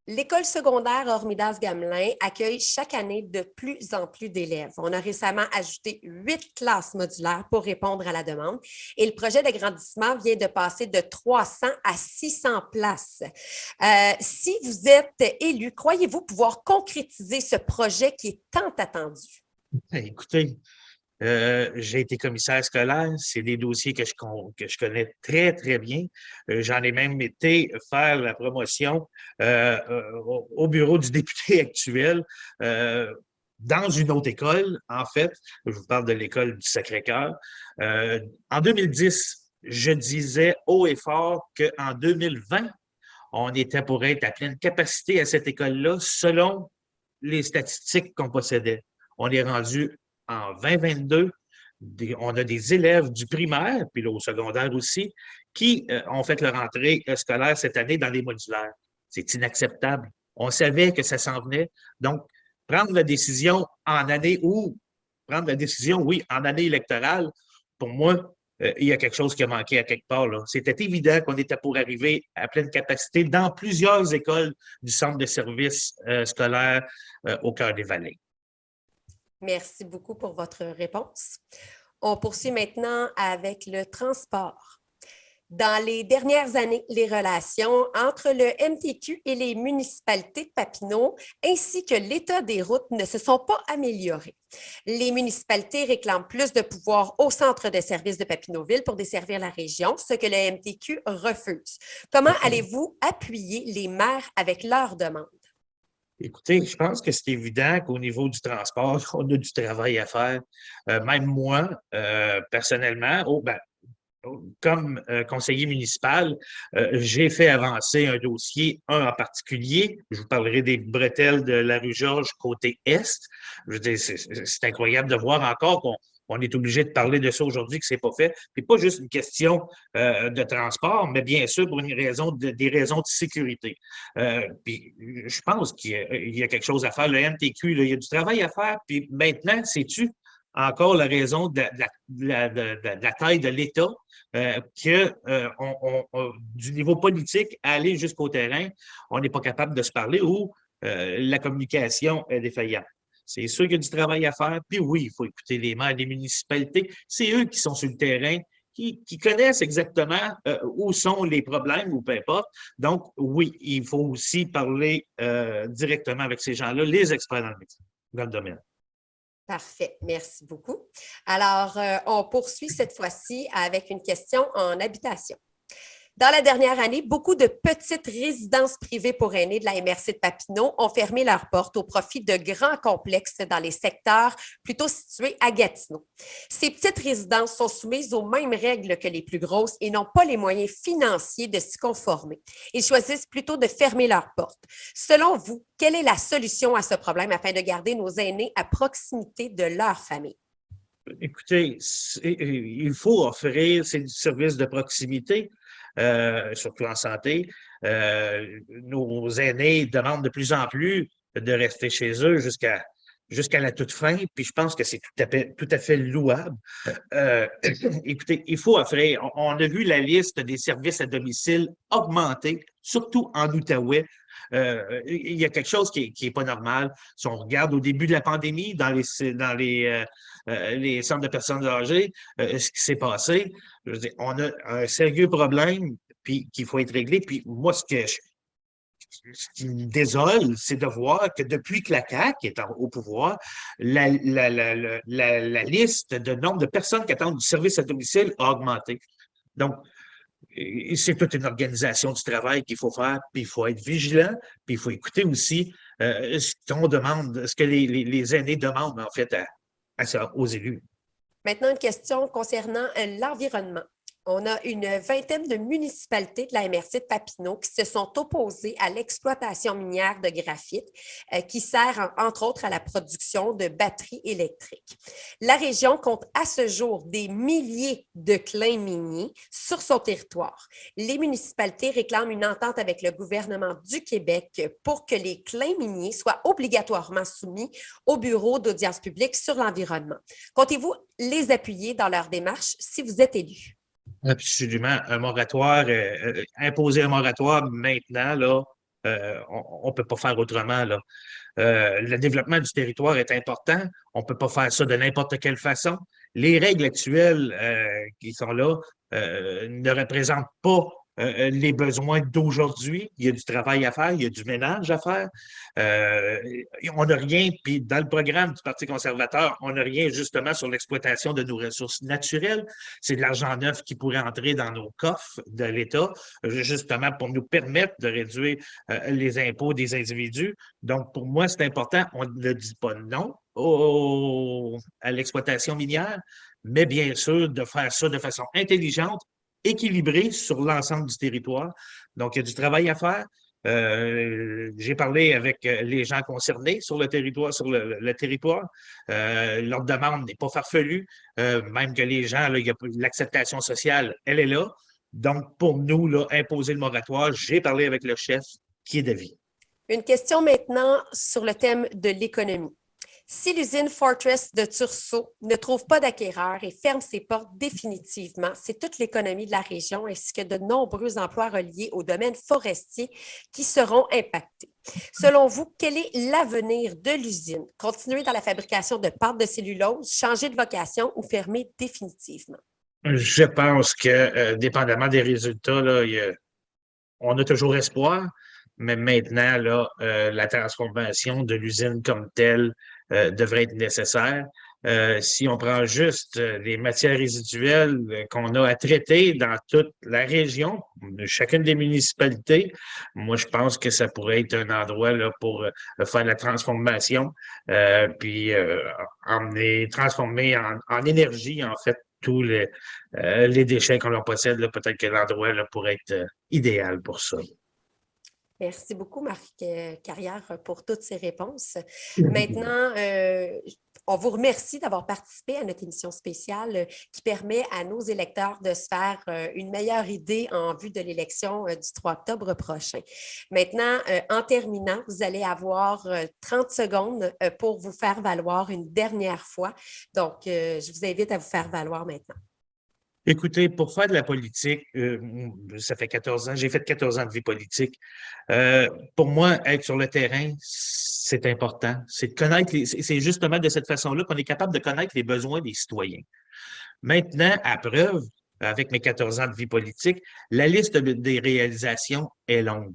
l'école secondaire Hormidas-Gamelin accueille chaque année de plus en plus d'élèves. On a récemment ajouté 8 classes modulaires pour répondre à la demande et le projet d'agrandissement vient de passer de 300 à 600 places. Si vous êtes élu, croyez-vous pouvoir concrétiser ce projet qui est tant attendu? Écoutez, j'ai été commissaire scolaire. C'est des dossiers que je connais très, très bien. J'en ai même été faire la promotion au bureau du député actuel dans une autre école, en fait. Je vous parle de l'école du Sacré-Cœur. En 2010, je disais haut et fort qu'en 2020, on était pour être à pleine capacité à cette école-là selon les statistiques qu'on possédait. On est rendu en 2022, on a des élèves du primaire, puis là, au secondaire aussi, qui ont fait leur entrée scolaire cette année dans les modulaires. C'est inacceptable. On savait que ça s'en venait. Donc, prendre la décision en année en année électorale, pour moi, il y a quelque chose qui a manqué à quelque part. C'était évident qu'on était pour arriver à pleine capacité dans plusieurs écoles du centre de services scolaires au cœur des vallées. Merci beaucoup pour votre réponse. On poursuit maintenant avec le transport. Dans les dernières années, les relations entre le MTQ et les municipalités de Papineau ainsi que l'état des routes ne se sont pas améliorées. Les municipalités réclament plus de pouvoir au centre de services de Papineauville pour desservir la région, ce que le MTQ refuse. Comment allez-vous appuyer les maires avec leurs demandes? Écoutez, je pense que c'est évident qu'au niveau du transport, on a du travail à faire. Même moi, personnellement, comme conseiller municipal, j'ai fait avancer un dossier, un en particulier. Je vous parlerai des bretelles de la rue Georges côté Est. Je veux dire, c'est incroyable de voir encore qu'on est obligé de parler de ça aujourd'hui, que ce n'est pas fait. Puis pas juste une question de transport, mais bien sûr pour des raisons de sécurité. Puis je pense qu'il y a quelque chose à faire. Le MTQ, là, il y a du travail à faire. Puis maintenant, sais-tu encore la raison de la taille de l'État, du niveau politique à aller jusqu'au terrain, on n'est pas capable de se parler ou la communication est défaillante. C'est sûr qu'il y a du travail à faire. Puis oui, il faut écouter les maires des municipalités. C'est eux qui sont sur le terrain, qui connaissent exactement où sont les problèmes ou peu importe. Donc, oui, il faut aussi parler directement avec ces gens-là, les experts dans le domaine. Parfait, merci beaucoup. Alors, on poursuit cette fois-ci avec une question en habitation. Dans la dernière année, beaucoup de petites résidences privées pour aînés de la MRC de Papineau ont fermé leurs portes au profit de grands complexes dans les secteurs plutôt situés à Gatineau. Ces petites résidences sont soumises aux mêmes règles que les plus grosses et n'ont pas les moyens financiers de s'y conformer. Ils choisissent plutôt de fermer leurs portes. Selon vous, quelle est la solution à ce problème afin de garder nos aînés à proximité de leur famille? Écoutez, il faut offrir ces services de proximité. Surtout en santé. Nos aînés demandent de plus en plus de rester chez eux jusqu'à la toute fin, puis je pense que c'est tout à fait louable. Écoutez, il faut offrir, on a vu la liste des services à domicile augmenter, surtout en Outaouais. Il y a quelque chose qui est pas normal. Si on regarde au début de la pandémie, dans les centres de personnes âgées, ce qui s'est passé, je veux dire, on a un sérieux problème puis qu'il faut être réglé. Puis moi, ce qui me désole, c'est de voir que depuis que la CAQ est au pouvoir, la liste de nombre de personnes qui attendent du service à domicile a augmenté. Donc, c'est toute une organisation du travail qu'il faut faire, puis il faut être vigilant, puis il faut écouter aussi ce qu'on demande, ce que les aînés demandent, en fait, aux élus. Maintenant, une question concernant l'environnement. On a une vingtaine de municipalités de la MRC de Papineau qui se sont opposées à l'exploitation minière de graphite qui sert, entre autres, à la production de batteries électriques. La région compte à ce jour des milliers de claims miniers sur son territoire. Les municipalités réclament une entente avec le gouvernement du Québec pour que les claims miniers soient obligatoirement soumis au Bureau d'audience publique sur l'environnement. Comptez-vous les appuyer dans leur démarche si vous êtes élu? Absolument. Un moratoire, imposer un moratoire maintenant, là, on ne peut pas faire autrement, là. Le développement du territoire est important. On ne peut pas faire ça de n'importe quelle façon. Les règles actuelles qui sont là ne représentent pas les besoins d'aujourd'hui. Il y a du travail à faire, il y a du ménage à faire. On n'a rien, puis dans le programme du Parti conservateur, on n'a rien justement sur l'exploitation de nos ressources naturelles. C'est de l'argent neuf qui pourrait entrer dans nos coffres de l'État, justement pour nous permettre de réduire les impôts des individus. Donc, pour moi, c'est important. On ne dit pas non à l'exploitation minière, mais bien sûr, de faire ça de façon intelligente, équilibrée sur l'ensemble du territoire. Donc, il y a du travail à faire. J'ai parlé avec les gens concernés sur le territoire, leur demande n'est pas farfelue, même que les gens, là, l'acceptation sociale, elle est là. Donc, pour nous, là, imposer le moratoire, j'ai parlé avec le chef qui est d'avis. Une question maintenant sur le thème de l'économie. Si l'usine Fortress de Tursault ne trouve pas d'acquéreur et ferme ses portes définitivement, c'est toute l'économie de la région ainsi que de nombreux emplois reliés au domaine forestier qui seront impactés. Selon vous, quel est l'avenir de l'usine? Continuer dans la fabrication de pâte de cellulose, changer de vocation ou fermer définitivement? Je pense que, dépendamment des résultats, là, on a toujours espoir, mais maintenant, là, la transformation de l'usine comme telle devrait être nécessaire. Si on prend juste les matières résiduelles qu'on a à traiter dans toute la région, chacune des municipalités, moi, je pense que ça pourrait être un endroit là, pour faire la transformation, puis transformer en énergie, en fait, tous les déchets qu'on leur possède. Peut-être que l'endroit là, pourrait être idéal pour ça. Merci beaucoup, Marc Carrière, pour toutes ces réponses. Maintenant, on vous remercie d'avoir participé à notre émission spéciale qui permet à nos électeurs de se faire une meilleure idée en vue de l'élection du 3 octobre prochain. Maintenant, en terminant, vous allez avoir 30 secondes pour vous faire valoir une dernière fois. Donc, je vous invite à vous faire valoir maintenant. Écoutez, pour faire de la politique, ça fait 14 ans, j'ai fait 14 ans de vie politique. Pour moi, être sur le terrain, c'est important. C'est de connaître c'est justement de cette façon-là qu'on est capable de connaître les besoins des citoyens. Maintenant, à preuve, avec mes 14 ans de vie politique, la liste des réalisations est longue.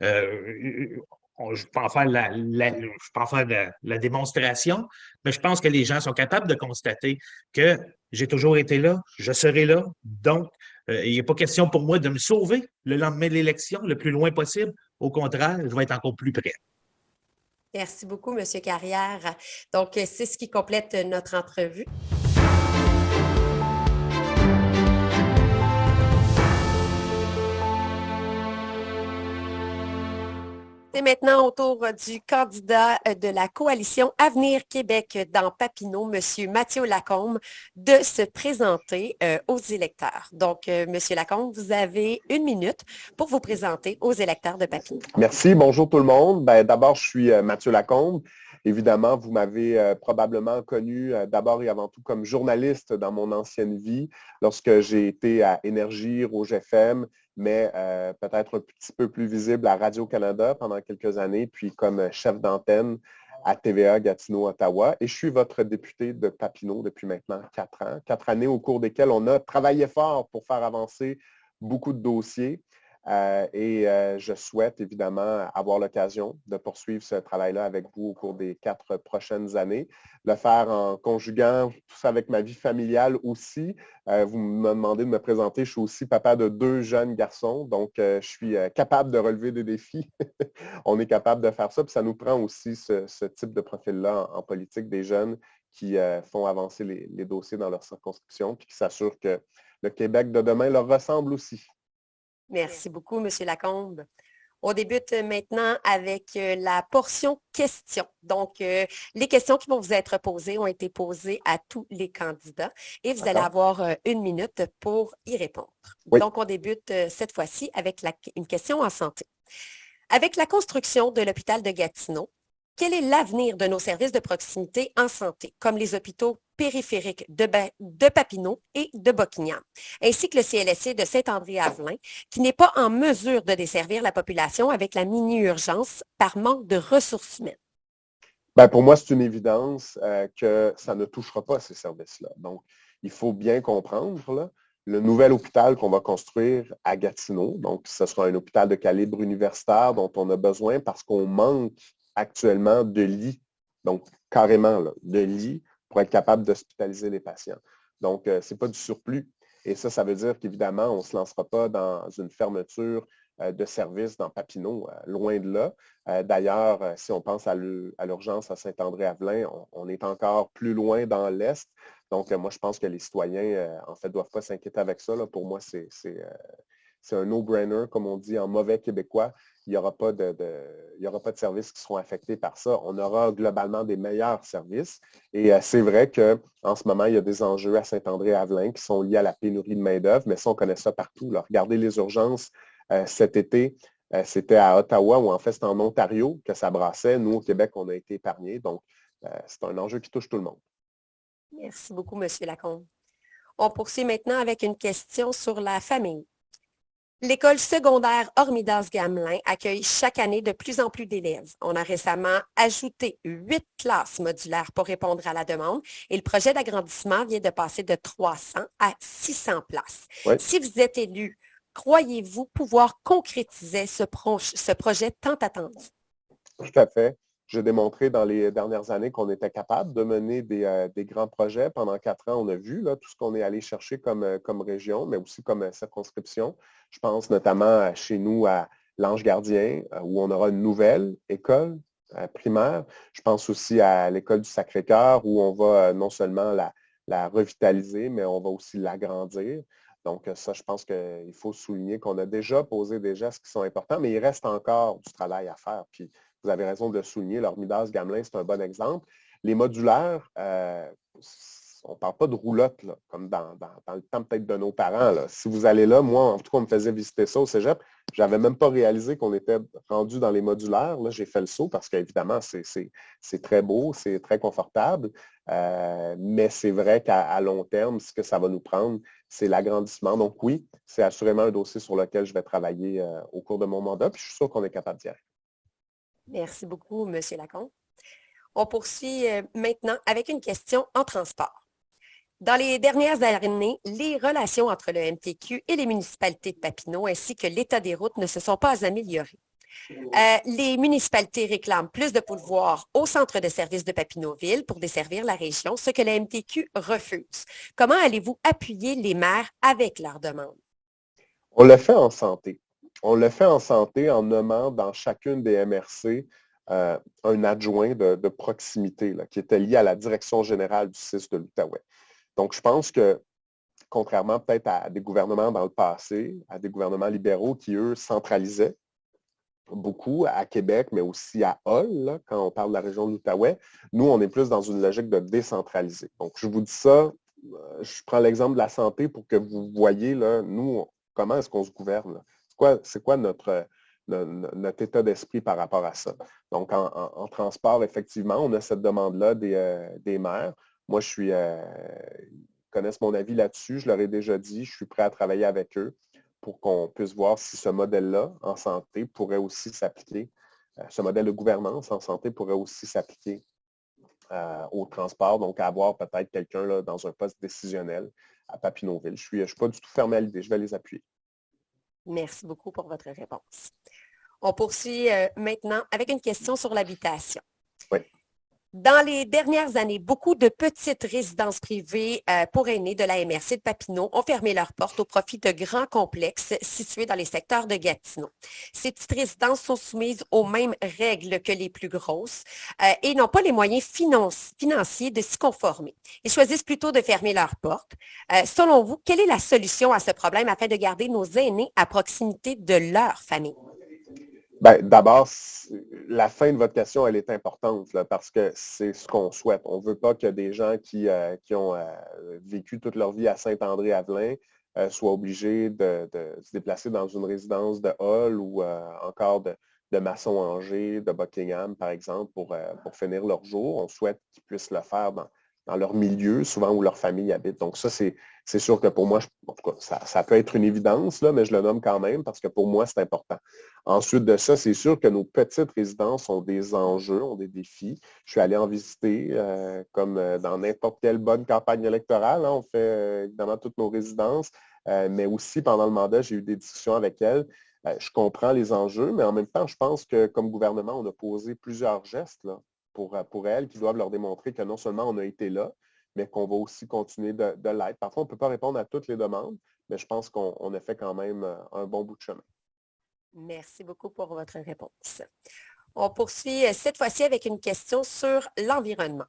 Je peux en faire la démonstration, mais je pense que les gens sont capables de constater que j'ai toujours été là, je serai là. Donc, il n'est pas question pour moi de me sauver le lendemain de l'élection le plus loin possible. Au contraire, je vais être encore plus près. Merci beaucoup, M. Carrière. Donc, c'est ce qui complète notre entrevue. C'est maintenant au tour du candidat de la coalition Avenir Québec dans Papineau, M. Mathieu Lacombe, de se présenter aux électeurs. Donc, M. Lacombe, vous avez 1 minute pour vous présenter aux électeurs de Papineau. Merci. Bonjour tout le monde. D'abord, je suis Mathieu Lacombe. Évidemment, vous m'avez probablement connu d'abord et avant tout comme journaliste dans mon ancienne vie, lorsque j'ai été à Énergie, Rouge FM, mais peut-être un petit peu plus visible à Radio-Canada pendant quelques années, puis comme chef d'antenne à TVA Gatineau, Ottawa. Et je suis votre député de Papineau depuis maintenant 4 ans. 4 années au cours desquelles on a travaillé fort pour faire avancer beaucoup de dossiers. Je souhaite évidemment avoir l'occasion de poursuivre ce travail-là avec vous au cours des 4 prochaines années, le faire en conjuguant tout ça avec ma vie familiale aussi. Vous me demandez de me présenter, je suis aussi papa de 2 jeunes garçons, donc je suis capable de relever des défis. On est capable de faire ça, puis ça nous prend aussi ce type de profil-là en politique, des jeunes qui font avancer les dossiers dans leur circonscription, puis qui s'assurent que le Québec de demain leur ressemble aussi. Merci beaucoup, M. Lacombe. On débute maintenant avec la portion questions. Donc, les questions qui vont vous être posées ont été posées à tous les candidats et vous allez avoir 1 minute pour y répondre. Oui. Donc, on débute cette fois-ci avec une question en santé. Avec la construction de l'hôpital de Gatineau, quel est l'avenir de nos services de proximité en santé, comme les hôpitaux périphériques de Papineau et de Bocquignam, ainsi que le CLSC de Saint-André-Avelin, qui n'est pas en mesure de desservir la population avec la mini-urgence par manque de ressources humaines? Bien, pour moi, c'est une évidence que ça ne touchera pas ces services-là. Donc, il faut bien comprendre, là, le nouvel hôpital qu'on va construire à Gatineau, donc ce sera un hôpital de calibre universitaire dont on a besoin parce qu'on manque actuellement de lits, donc carrément là, de lits pour être capable d'hospitaliser les patients. Donc, ce n'est pas du surplus. Et ça veut dire qu'évidemment, on ne se lancera pas dans une fermeture de services dans Papineau, loin de là. D'ailleurs, si on pense à l'urgence à Saint-André-Avelin, on est encore plus loin dans l'Est. Donc, moi, je pense que les citoyens, en fait, ne doivent pas s'inquiéter avec ça. Là. Pour moi, c'est un no-brainer, comme on dit en mauvais québécois. Il n'y aura pas de services qui seront affectés par ça. On aura globalement des meilleurs services. Et c'est vrai qu'en ce moment, il y a des enjeux à Saint-André-Avelin qui sont liés à la pénurie de main-d'œuvre, mais ça, on connaît ça partout. Là. Regardez les urgences cet été. C'était à Ottawa ou en fait, c'est en Ontario que ça brassait. Nous, au Québec, on a été épargnés. Donc, c'est un enjeu qui touche tout le monde. Merci beaucoup, M. Lacombe. On poursuit maintenant avec une question sur la famille. L'école secondaire Hormidas-Gamelin accueille chaque année de plus en plus d'élèves. On a récemment ajouté 8 classes modulaires pour répondre à la demande et le projet d'agrandissement vient de passer de 300 à 600 places. Oui. Si vous êtes élu, croyez-vous pouvoir concrétiser ce projet tant attendu? Tout à fait. J'ai démontré dans les dernières années qu'on était capable de mener des grands projets. Pendant 4 ans, on a vu là, tout ce qu'on est allé chercher comme région, mais aussi comme circonscription. Je pense notamment chez nous à l'Ange Gardien, où on aura une nouvelle école primaire. Je pense aussi à l'école du Sacré-Cœur, où on va non seulement la revitaliser, mais on va aussi l'agrandir. Donc, ça, je pense qu'il faut souligner qu'on a déjà posé des gestes qui sont importants, mais il reste encore du travail à faire. Puis, vous avez raison de le souligner, l'Hormidas-Gamelin, c'est un bon exemple. Les modulaires, on ne parle pas de roulotte, là, comme dans le temps peut-être de nos parents. Là. Si vous allez là, moi, en tout cas, on me faisait visiter ça au cégep. Je n'avais même pas réalisé qu'on était rendu dans les modulaires. Là, j'ai fait le saut parce qu'évidemment, c'est très beau, c'est très confortable. Mais c'est vrai qu'à long terme, ce que ça va nous prendre, c'est l'agrandissement. Donc oui, c'est assurément un dossier sur lequel je vais travailler au cours de mon mandat. Puis je suis sûr qu'on est capable d'y arriver. Merci beaucoup, M. Lacombe. On poursuit maintenant avec une question en transport. Dans les dernières années, les relations entre le MTQ et les municipalités de Papineau ainsi que l'état des routes ne se sont pas améliorées. Les municipalités réclament plus de pouvoir au centre de services de Papineauville pour desservir la région, ce que la MTQ refuse. Comment allez-vous appuyer les maires avec leurs demandes? On le fait en santé. On le fait en santé en nommant dans chacune des MRC un adjoint de proximité là, qui était lié à la direction générale du CIS de l'Outaouais. Donc, je pense que, contrairement peut-être à des gouvernements dans le passé, à des gouvernements libéraux qui, eux, centralisaient beaucoup à Québec, mais aussi à Hull, là, quand on parle de la région de l'Outaouais, nous, on est plus dans une logique de décentraliser. Donc, je vous dis ça, je prends l'exemple de la santé pour que vous voyez, là, nous, comment est-ce qu'on se gouverne? C'est quoi notre état d'esprit par rapport à ça? Donc, en transport, effectivement, on a cette demande-là des maires. Moi, ils connaissent mon avis là-dessus. Je leur ai déjà dit, je suis prêt à travailler avec eux pour qu'on puisse voir si ce modèle-là en santé pourrait aussi s'appliquer. Ce modèle de gouvernance en santé pourrait aussi s'appliquer au transport, donc à avoir peut-être quelqu'un là, dans un poste décisionnel à Papineauville. Je ne suis pas du tout fermé à l'idée, je vais les appuyer. Merci beaucoup pour votre réponse. On poursuit maintenant avec une question sur l'habitation. Oui. Dans les dernières années, beaucoup de petites résidences privées pour aînés de la MRC de Papineau ont fermé leurs portes au profit de grands complexes situés dans les secteurs de Gatineau. Ces petites résidences sont soumises aux mêmes règles que les plus grosses et n'ont pas les moyens financiers de s'y conformer. Ils choisissent plutôt de fermer leurs portes. Selon vous, quelle est la solution à ce problème afin de garder nos aînés à proximité de leur famille? Bien, d'abord, la fin de votre question, elle est importante là, parce que c'est ce qu'on souhaite. On ne veut pas que des gens qui ont vécu toute leur vie à Saint-André-Avelin soient obligés de se déplacer dans une résidence de Hall ou encore de Masson-Angers, de Buckingham, par exemple, pour finir leur jour. On souhaite qu'ils puissent le faire dans leur milieu, souvent où leur famille habite. Donc ça, c'est sûr que pour moi, en tout cas, ça peut être une évidence, là, mais je le nomme quand même parce que pour moi, c'est important. Ensuite de ça, c'est sûr que nos petites résidences ont des enjeux, ont des défis. Je suis allé en visiter, comme dans n'importe quelle bonne campagne électorale. Hein, on fait évidemment toutes nos résidences, mais aussi pendant le mandat, j'ai eu des discussions avec elles. Je comprends les enjeux, mais en même temps, je pense que comme gouvernement, on a posé plusieurs gestes là, pour elles qui doivent leur démontrer que non seulement on a été là, mais qu'on va aussi continuer de l'être. Parfois, on ne peut pas répondre à toutes les demandes, mais je pense qu'on a fait quand même un bon bout de chemin. Merci beaucoup pour votre réponse. On poursuit cette fois-ci avec une question sur l'environnement.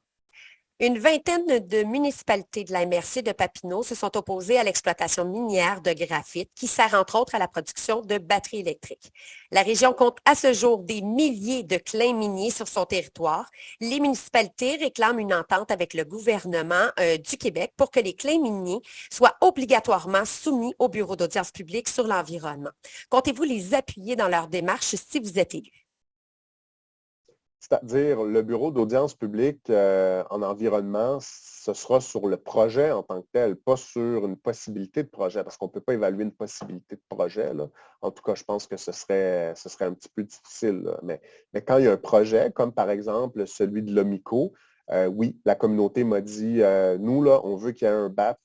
Une vingtaine de municipalités de la MRC de Papineau se sont opposées à l'exploitation minière de graphite qui sert entre autres à la production de batteries électriques. La région compte à ce jour des milliers de claims miniers sur son territoire. Les municipalités réclament une entente avec le gouvernement du Québec pour que les claims miniers soient obligatoirement soumis au Bureau d'audience publique sur l'environnement. Comptez-vous les appuyer dans leur démarche si vous êtes élu? C'est-à-dire, le bureau d'audience publique en environnement, ce sera sur le projet en tant que tel, pas sur une possibilité de projet, parce qu'on ne peut pas évaluer une possibilité de projet, là. En tout cas, je pense que ce serait un petit peu difficile. Là. Mais quand il y a un projet, comme par exemple celui de l'OMICO, oui, la communauté m'a dit, nous, là, on veut qu'il y ait un BAP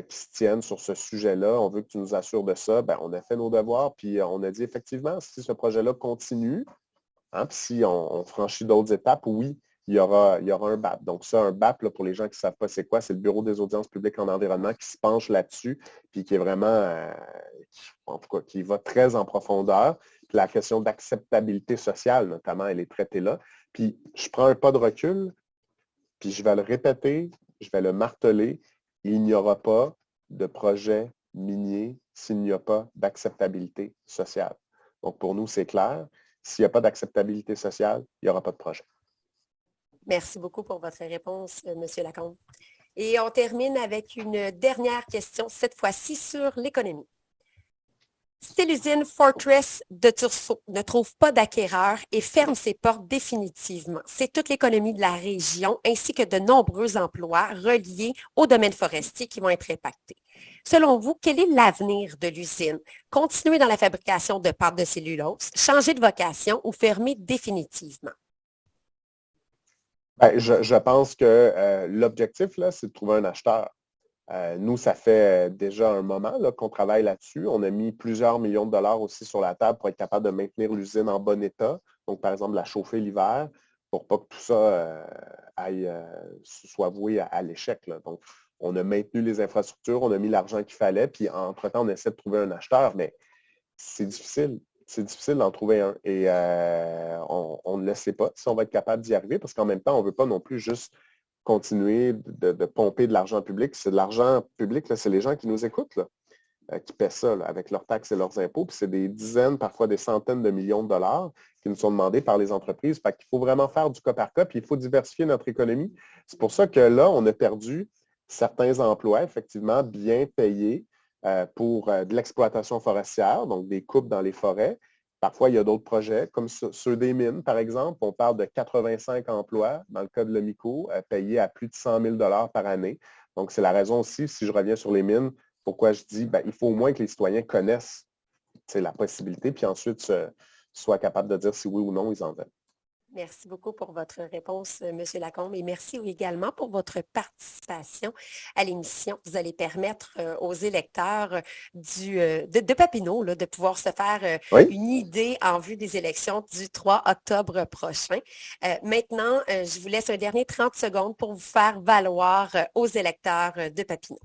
qui se tienne sur ce sujet-là, on veut que tu nous assures de ça. Bien, on a fait nos devoirs, puis on a dit effectivement, si ce projet-là continue, hein, puis si on franchit d'autres étapes, oui, il y aura un BAP. Donc ça, un BAP, là, pour les gens qui ne savent pas c'est quoi, c'est le Bureau des audiences publiques en environnement qui se penche là-dessus, puis qui est vraiment, en tout cas, qui va très en profondeur. Puis la question d'acceptabilité sociale, notamment, elle est traitée là. Puis je prends un pas de recul, puis je vais le répéter, je vais le marteler, il n'y aura pas de projet minier s'il n'y a pas d'acceptabilité sociale. Donc pour nous, c'est clair. S'il n'y a pas d'acceptabilité sociale, il n'y aura pas de projet. Merci beaucoup pour votre réponse, M. Lacombe. Et on termine avec une dernière question, cette fois-ci sur l'économie. Si l'usine Fortress de Tursault ne trouve pas d'acquéreur et ferme ses portes définitivement, c'est toute l'économie de la région ainsi que de nombreux emplois reliés au domaine forestier qui vont être impactés. Selon vous, quel est l'avenir de l'usine? Continuer dans la fabrication de pâte de cellulose, changer de vocation ou fermer définitivement? Bien, je pense que l'objectif, là, c'est de trouver un acheteur. Nous, ça fait déjà un moment là, qu'on travaille là-dessus. On a mis plusieurs millions de dollars aussi sur la table pour être capable de maintenir l'usine en bon état. Donc, par exemple, la chauffer l'hiver pour pas que tout ça soit voué à l'échec. Là. Donc, on a maintenu les infrastructures, on a mis l'argent qu'il fallait, puis entre-temps, on essaie de trouver un acheteur, mais c'est difficile. C'est difficile d'en trouver un. Et on ne le sait pas si on va être capable d'y arriver, parce qu'en même temps, on ne veut pas non plus juste continuer de pomper de l'argent public. C'est de l'argent public, c'est les gens qui nous écoutent, là, qui paient ça là, avec leurs taxes et leurs impôts. Puis c'est des dizaines, parfois des centaines de millions de dollars qui nous sont demandés par les entreprises. Fait qu'il faut vraiment faire du cas par cas, puis il faut diversifier notre économie. C'est pour ça que là, on a perdu certains emplois, effectivement, bien payés pour de l'exploitation forestière, donc des coupes dans les forêts. Parfois, il y a d'autres projets, comme ceux des mines, par exemple. On parle de 85 emplois, dans le cas de l'OMICO, payés à plus de 100 000 $ par année. Donc, c'est la raison aussi, si je reviens sur les mines, pourquoi je dis il faut au moins que les citoyens connaissent la possibilité, puis ensuite soient capables de dire si oui ou non ils en veulent. Merci beaucoup pour votre réponse, M. Lacombe, et merci également pour votre participation à l'émission. Vous allez permettre aux électeurs de Papineau là, de pouvoir se faire Oui. une idée en vue des élections du 3 octobre prochain. Maintenant, je vous laisse un dernier 30 secondes pour vous faire valoir aux électeurs de Papineau.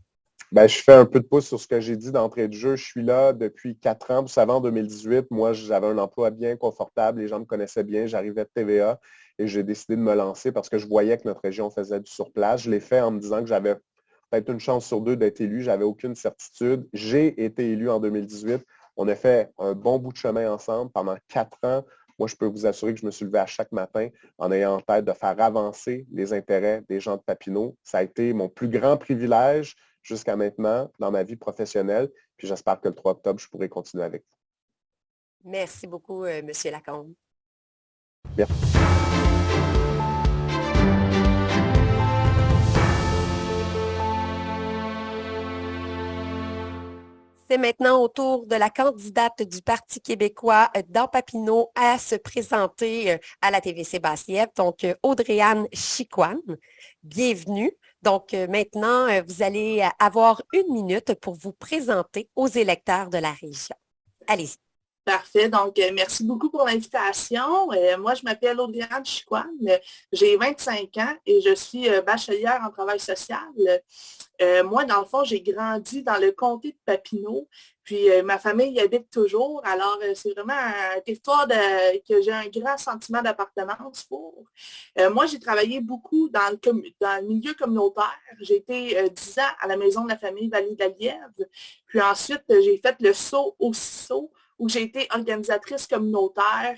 Ben, je fais un peu de pouce sur ce que j'ai dit d'entrée de jeu. Je suis là depuis 4 ans. Vous savez, en 2018, moi, j'avais un emploi bien confortable. Les gens me connaissaient bien. J'arrivais de TVA et j'ai décidé de me lancer parce que je voyais que notre région faisait du surplace. Je l'ai fait en me disant que j'avais peut-être une chance sur 2 d'être élu. J'avais aucune certitude. J'ai été élu en 2018. On a fait un bon bout de chemin ensemble pendant 4 ans. Moi, je peux vous assurer que je me suis levé à chaque matin en ayant en tête de faire avancer les intérêts des gens de Papineau. Ça a été mon plus grand privilège jusqu'à maintenant dans ma vie professionnelle. Puis j'espère que le 3 octobre, je pourrai continuer avec vous. Merci beaucoup, M. Lacombe. Bien. C'est maintenant au tour de la candidate du Parti québécois dans Papineau à se présenter à la TVC Basse-Lièvre, donc Audrey-Anne Chicoine. Bienvenue. Donc maintenant, vous allez avoir 1 minute pour vous présenter aux électeurs de la région. Allez-y. Parfait. Donc, merci beaucoup pour l'invitation. Moi, je m'appelle Audrey-Anne Chicoine. J'ai 25 ans et je suis bachelière en travail social. Moi, dans le fond, j'ai grandi dans le comté de Papineau. Puis, ma famille y habite toujours. Alors, c'est vraiment un territoire que j'ai un grand sentiment d'appartenance pour. Moi, j'ai travaillé beaucoup dans le milieu communautaire. J'ai été 10 ans à la maison de la famille Vallée de la Lièvre. Puis ensuite, j'ai fait le saut au CISO, où j'ai été organisatrice communautaire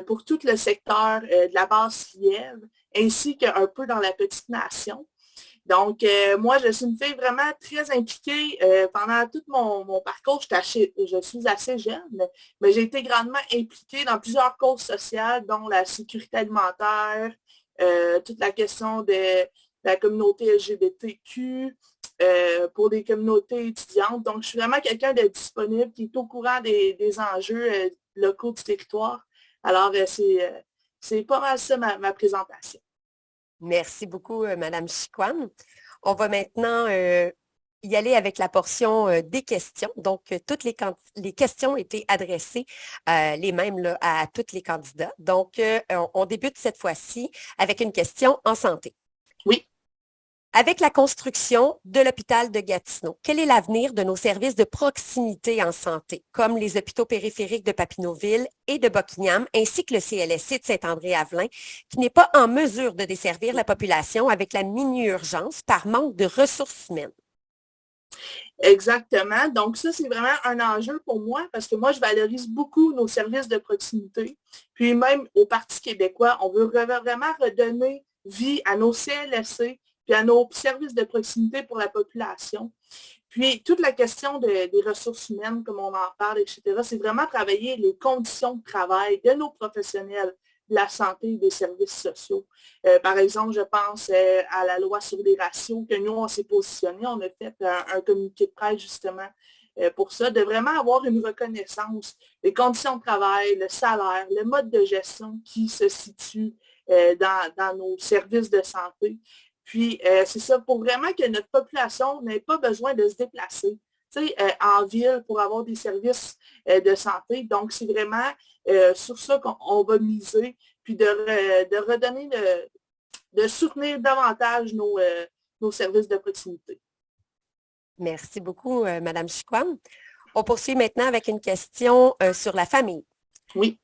pour tout le secteur de la Basse-Lièvre, ainsi qu'un peu dans la Petite Nation. Donc, moi, je suis une fille vraiment très impliquée. Pendant tout mon parcours, je suis assez jeune, mais j'ai été grandement impliquée dans plusieurs causes sociales, dont la sécurité alimentaire, toute la question de la communauté LGBTQ, pour des communautés étudiantes. Donc, je suis vraiment quelqu'un de disponible, qui est au courant des enjeux locaux du territoire. Alors, c'est pas mal ça ma présentation. Merci beaucoup, Mme Chicoine. On va maintenant y aller avec la portion des questions. Donc, toutes les questions ont été adressées, les mêmes là, à tous les candidats. Donc, on débute cette fois-ci avec une question en santé. Oui. Avec la construction de l'hôpital de Gatineau, quel est l'avenir de nos services de proximité en santé, comme les hôpitaux périphériques de Papineauville et de Buckingham, ainsi que le CLSC de Saint-André-Avelin, qui n'est pas en mesure de desservir la population avec la mini-urgence par manque de ressources humaines? Exactement. Donc, ça, c'est vraiment un enjeu pour moi parce que moi, je valorise beaucoup nos services de proximité. Puis même au Parti québécois, on veut vraiment redonner vie à nos CLSC puis à nos services de proximité pour la population. Puis, toute la question des ressources humaines, comme on en parle, etc., c'est vraiment travailler les conditions de travail de nos professionnels de la santé et des services sociaux. Par exemple, je pense à la loi sur les ratios que nous, on s'est positionné. On a fait un communiqué de presse, justement, pour ça, de vraiment avoir une reconnaissance des conditions de travail, le salaire, le mode de gestion qui se situe dans nos services de santé. Puis, c'est ça, pour vraiment que notre population n'ait pas besoin de se déplacer en ville pour avoir des services de santé. Donc, c'est vraiment sur ça qu'on va miser, puis de redonner, de soutenir davantage nos services de proximité. Merci beaucoup, Mme Chicoine. On poursuit maintenant avec une question sur la famille. Oui.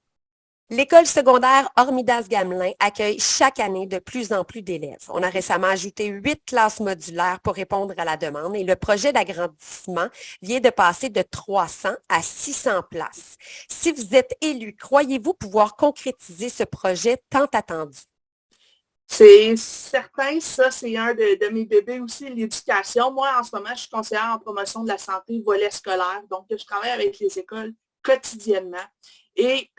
L'école secondaire Hormidas-Gamelin accueille chaque année de plus en plus d'élèves. On a récemment ajouté 8 classes modulaires pour répondre à la demande et le projet d'agrandissement vient de passer de 300 à 600 places. Si vous êtes élu, croyez-vous pouvoir concrétiser ce projet tant attendu? C'est certain, ça, c'est un de mes bébés aussi, l'éducation. Moi, en ce moment, je suis conseillère en promotion de la santé volet scolaire. Donc, je travaille avec les écoles quotidiennement. Et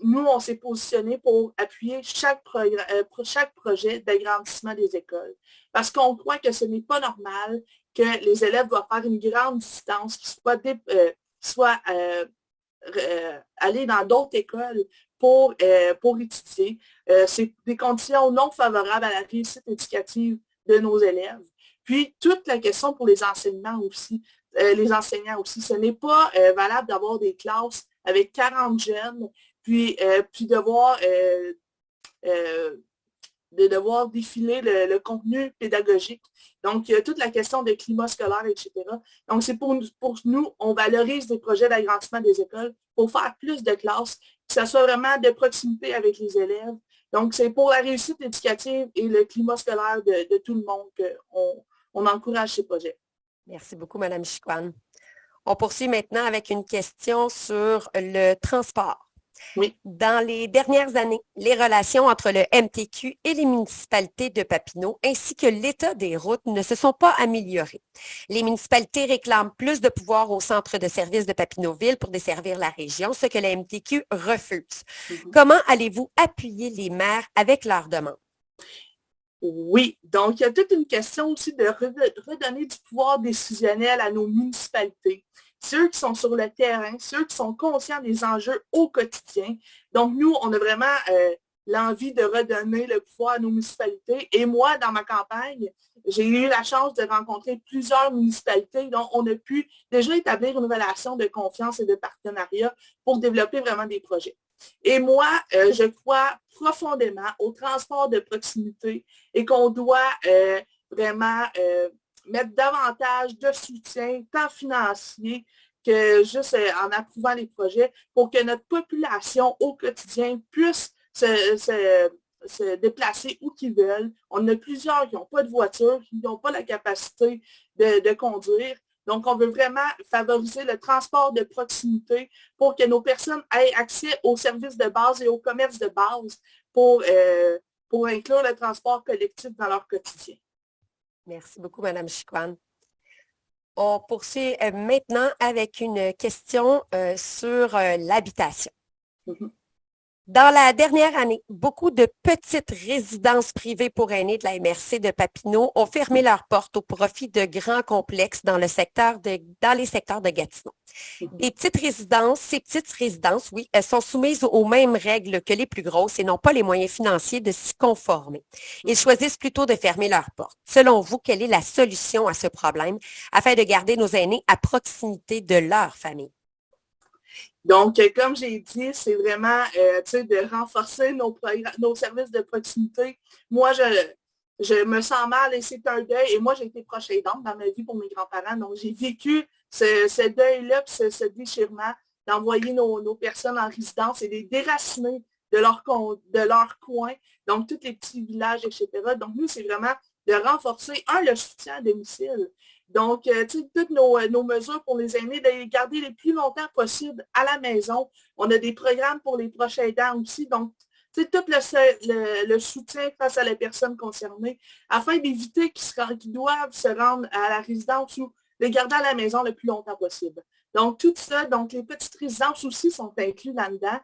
nous, on s'est positionné pour appuyer chaque projet d'agrandissement des écoles. Parce qu'on croit que ce n'est pas normal que les élèves doivent faire une grande distance, qui soit aller dans d'autres écoles pour étudier. C'est des conditions non favorables à la réussite éducative de nos élèves. Puis, toute la question pour les enseignants aussi. Ce n'est pas valable d'avoir des classes avec 40 jeunes, puis de devoir défiler le contenu pédagogique. Donc, il y a toute la question de climat scolaire, etc. Donc, c'est pour nous, on valorise des projets d'agrandissement des écoles pour faire plus de classes, que ça soit vraiment de proximité avec les élèves. Donc, c'est pour la réussite éducative et le climat scolaire de tout le monde qu'on encourage ces projets. Merci beaucoup, Mme Chicoine. On poursuit maintenant avec une question sur le transport. Oui. Dans les dernières années, les relations entre le MTQ et les municipalités de Papineau ainsi que l'état des routes ne se sont pas améliorées. Les municipalités réclament plus de pouvoir au centre de services de Papineauville pour desservir la région, ce que la MTQ refuse. Comment allez-vous appuyer les maires avec leurs demandes? Oui, donc il y a toute une question aussi de redonner du pouvoir décisionnel à nos municipalités. Ceux qui sont sur le terrain, ceux qui sont conscients des enjeux au quotidien. Donc, nous, on a vraiment l'envie de redonner le pouvoir à nos municipalités. Et moi, dans ma campagne, j'ai eu la chance de rencontrer plusieurs municipalités dont on a pu déjà établir une relation de confiance et de partenariat pour développer vraiment des projets. Et moi, je crois profondément au transport de proximité et qu'on doit vraiment mettre davantage de soutien, tant financier que juste en approuvant les projets, pour que notre population au quotidien puisse se déplacer où qu'ils veulent. On a plusieurs qui n'ont pas de voiture, qui n'ont pas la capacité de conduire. Donc, on veut vraiment favoriser le transport de proximité pour que nos personnes aient accès aux services de base et aux commerces de base pour inclure le transport collectif dans leur quotidien. Merci beaucoup, Mme Chicoine. On poursuit maintenant avec une question sur l'habitation. Dans la dernière année, beaucoup de petites résidences privées pour aînés de la MRC de Papineau ont fermé leurs portes au profit de grands complexes dans les secteurs de Gatineau. Ces petites résidences, oui, elles sont soumises aux mêmes règles que les plus grosses et n'ont pas les moyens financiers de s'y conformer. Ils choisissent plutôt de fermer leurs portes. Selon vous, quelle est la solution à ce problème afin de garder nos aînés à proximité de leur famille? Donc, comme j'ai dit, c'est vraiment de renforcer nos services de proximité. Moi, je me sens mal et c'est un deuil. Et moi, j'ai été proche aidante dans ma vie pour mes grands-parents. Donc, j'ai vécu ce deuil-là, ce déchirement d'envoyer nos personnes en résidence et les déraciner de leur coin. Donc, tous les petits villages, etc. Donc, nous, c'est vraiment de renforcer, le soutien à domicile. Donc, toutes nos mesures pour les aînés, de les garder le plus longtemps possible à la maison. On a des programmes pour les proches aidants aussi. Donc, tout le soutien face à la personne concernée afin d'éviter qu'ils doivent se rendre à la résidence ou les garder à la maison le plus longtemps possible. Donc, tout ça, donc les petites résidences aussi sont inclus là-dedans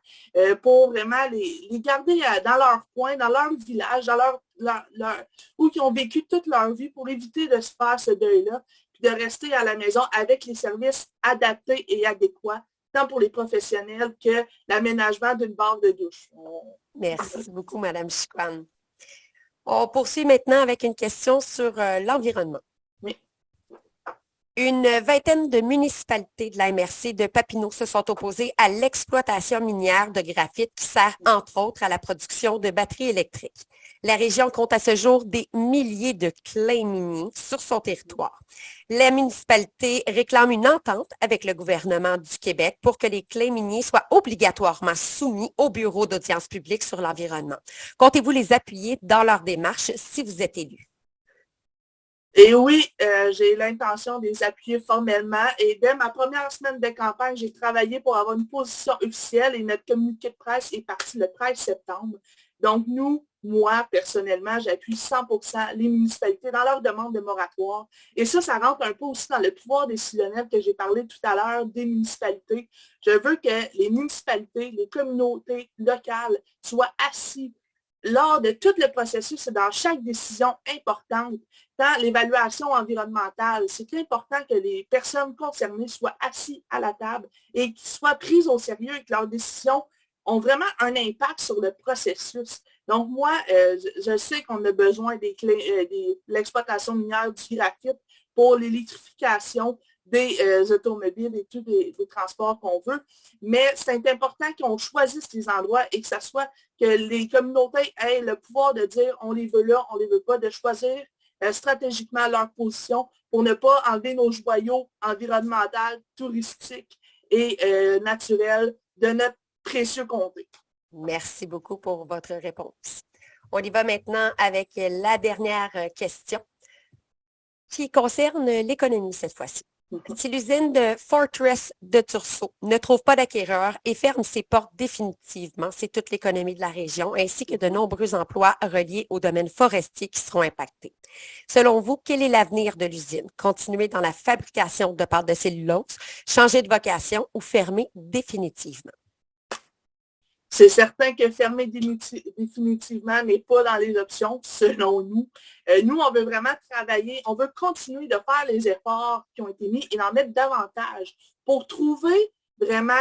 pour vraiment les garder dans leur coin, dans leur village, où ils ont vécu toute leur vie pour éviter de se faire ce deuil-là, puis de rester à la maison avec les services adaptés et adéquats, tant pour les professionnels que l'aménagement d'une barre de douche. Merci beaucoup, Mme Chicoine. On poursuit maintenant avec une question sur l'environnement. Oui. Une vingtaine de municipalités de la MRC de Papineau se sont opposées à l'exploitation minière de graphite qui sert entre autres à la production de batteries électriques. La région compte à ce jour des milliers de claims miniers sur son territoire. La municipalité réclame une entente avec le gouvernement du Québec pour que les claims miniers soient obligatoirement soumis au Bureau d'audience publique sur l'environnement. Comptez-vous les appuyer dans leur démarche si vous êtes élu? Et oui, j'ai l'intention de les appuyer formellement. Et dès ma première semaine de campagne, j'ai travaillé pour avoir une position officielle et notre communiqué de presse est parti le 13 septembre. Donc, moi, personnellement, j'appuie 100% les municipalités dans leur demande de moratoire. Et ça rentre un peu aussi dans le pouvoir décisionnel que j'ai parlé tout à l'heure des municipalités. Je veux que les municipalités, les communautés locales soient assis lors de tout le processus et dans chaque décision importante, dans l'évaluation environnementale, c'est important que les personnes concernées soient assises à la table et qu'ils soient prises au sérieux et que leurs décisions ont vraiment un impact sur le processus. Donc, moi, je sais qu'on a besoin de l'exploitation minière du graphite pour l'électrification des automobiles et tous les transports qu'on veut. Mais c'est important qu'on choisisse les endroits et que ça soit que les communautés aient le pouvoir de dire on les veut là, on les veut pas, de choisir stratégiquement leur position pour ne pas enlever nos joyaux environnementaux, touristiques et naturels de notre précieux comté. Merci beaucoup pour votre réponse. On y va maintenant avec la dernière question qui concerne l'économie cette fois-ci. Si l'usine de Fortress de Tursault ne trouve pas d'acquéreur et ferme ses portes définitivement, c'est toute l'économie de la région ainsi que de nombreux emplois reliés au domaine forestier qui seront impactés. Selon vous, quel est l'avenir de l'usine? Continuer dans la fabrication de pâte de cellulose, changer de vocation ou fermer définitivement? C'est certain que fermer définitivement n'est pas dans les options, selon nous. Nous, on veut vraiment travailler, on veut continuer de faire les efforts qui ont été mis et en mettre davantage pour trouver vraiment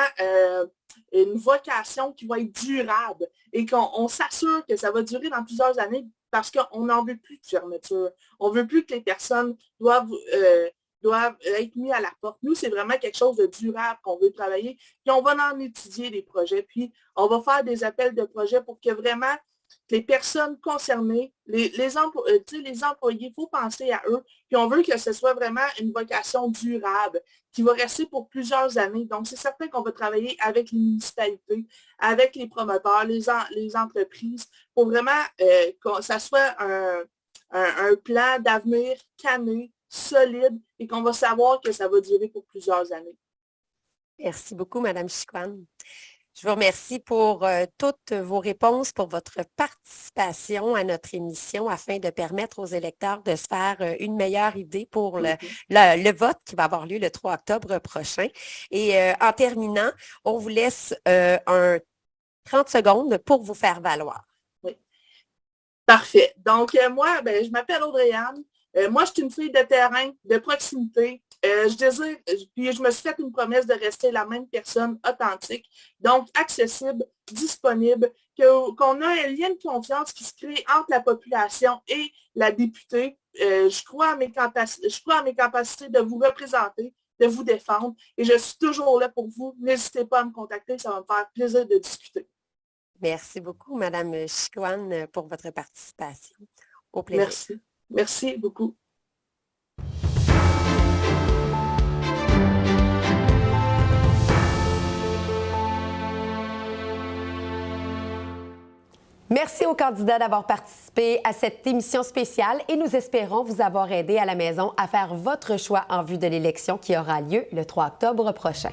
une vocation qui va être durable et qu'on s'assure que ça va durer dans plusieurs années parce qu'on n'en veut plus de fermeture. On ne veut plus que les personnes doivent être mis à la porte. Nous, c'est vraiment quelque chose de durable qu'on veut travailler. Puis on va en étudier des projets. Puis on va faire des appels de projets pour que vraiment les personnes concernées, les employés, il faut penser à eux. Puis on veut que ce soit vraiment une vocation durable qui va rester pour plusieurs années. Donc, c'est certain qu'on va travailler avec les municipalités, avec les promoteurs, les entreprises, pour vraiment que ça soit un plan d'avenir cané, solide et qu'on va savoir que ça va durer pour plusieurs années. Merci beaucoup, Mme Chicoine. Je vous remercie pour toutes vos réponses, pour votre participation à notre émission afin de permettre aux électeurs de se faire une meilleure idée pour le vote qui va avoir lieu le 3 octobre prochain. Et en terminant, on vous laisse 30 secondes pour vous faire valoir. Oui. Parfait. Donc, moi, je m'appelle Audrey-Anne. Moi, je suis une fille de terrain, de proximité. Puis je me suis fait une promesse de rester la même personne authentique, donc accessible, disponible, qu'on a un lien de confiance qui se crée entre la population et la députée. Je crois à mes capacités de vous représenter, de vous défendre, et je suis toujours là pour vous. N'hésitez pas à me contacter, ça va me faire plaisir de discuter. Merci beaucoup, Mme Chicoine, pour votre participation. Au plaisir. Merci. Merci beaucoup. Merci aux candidats d'avoir participé à cette émission spéciale et nous espérons vous avoir aidé à la maison à faire votre choix en vue de l'élection qui aura lieu le 3 octobre prochain.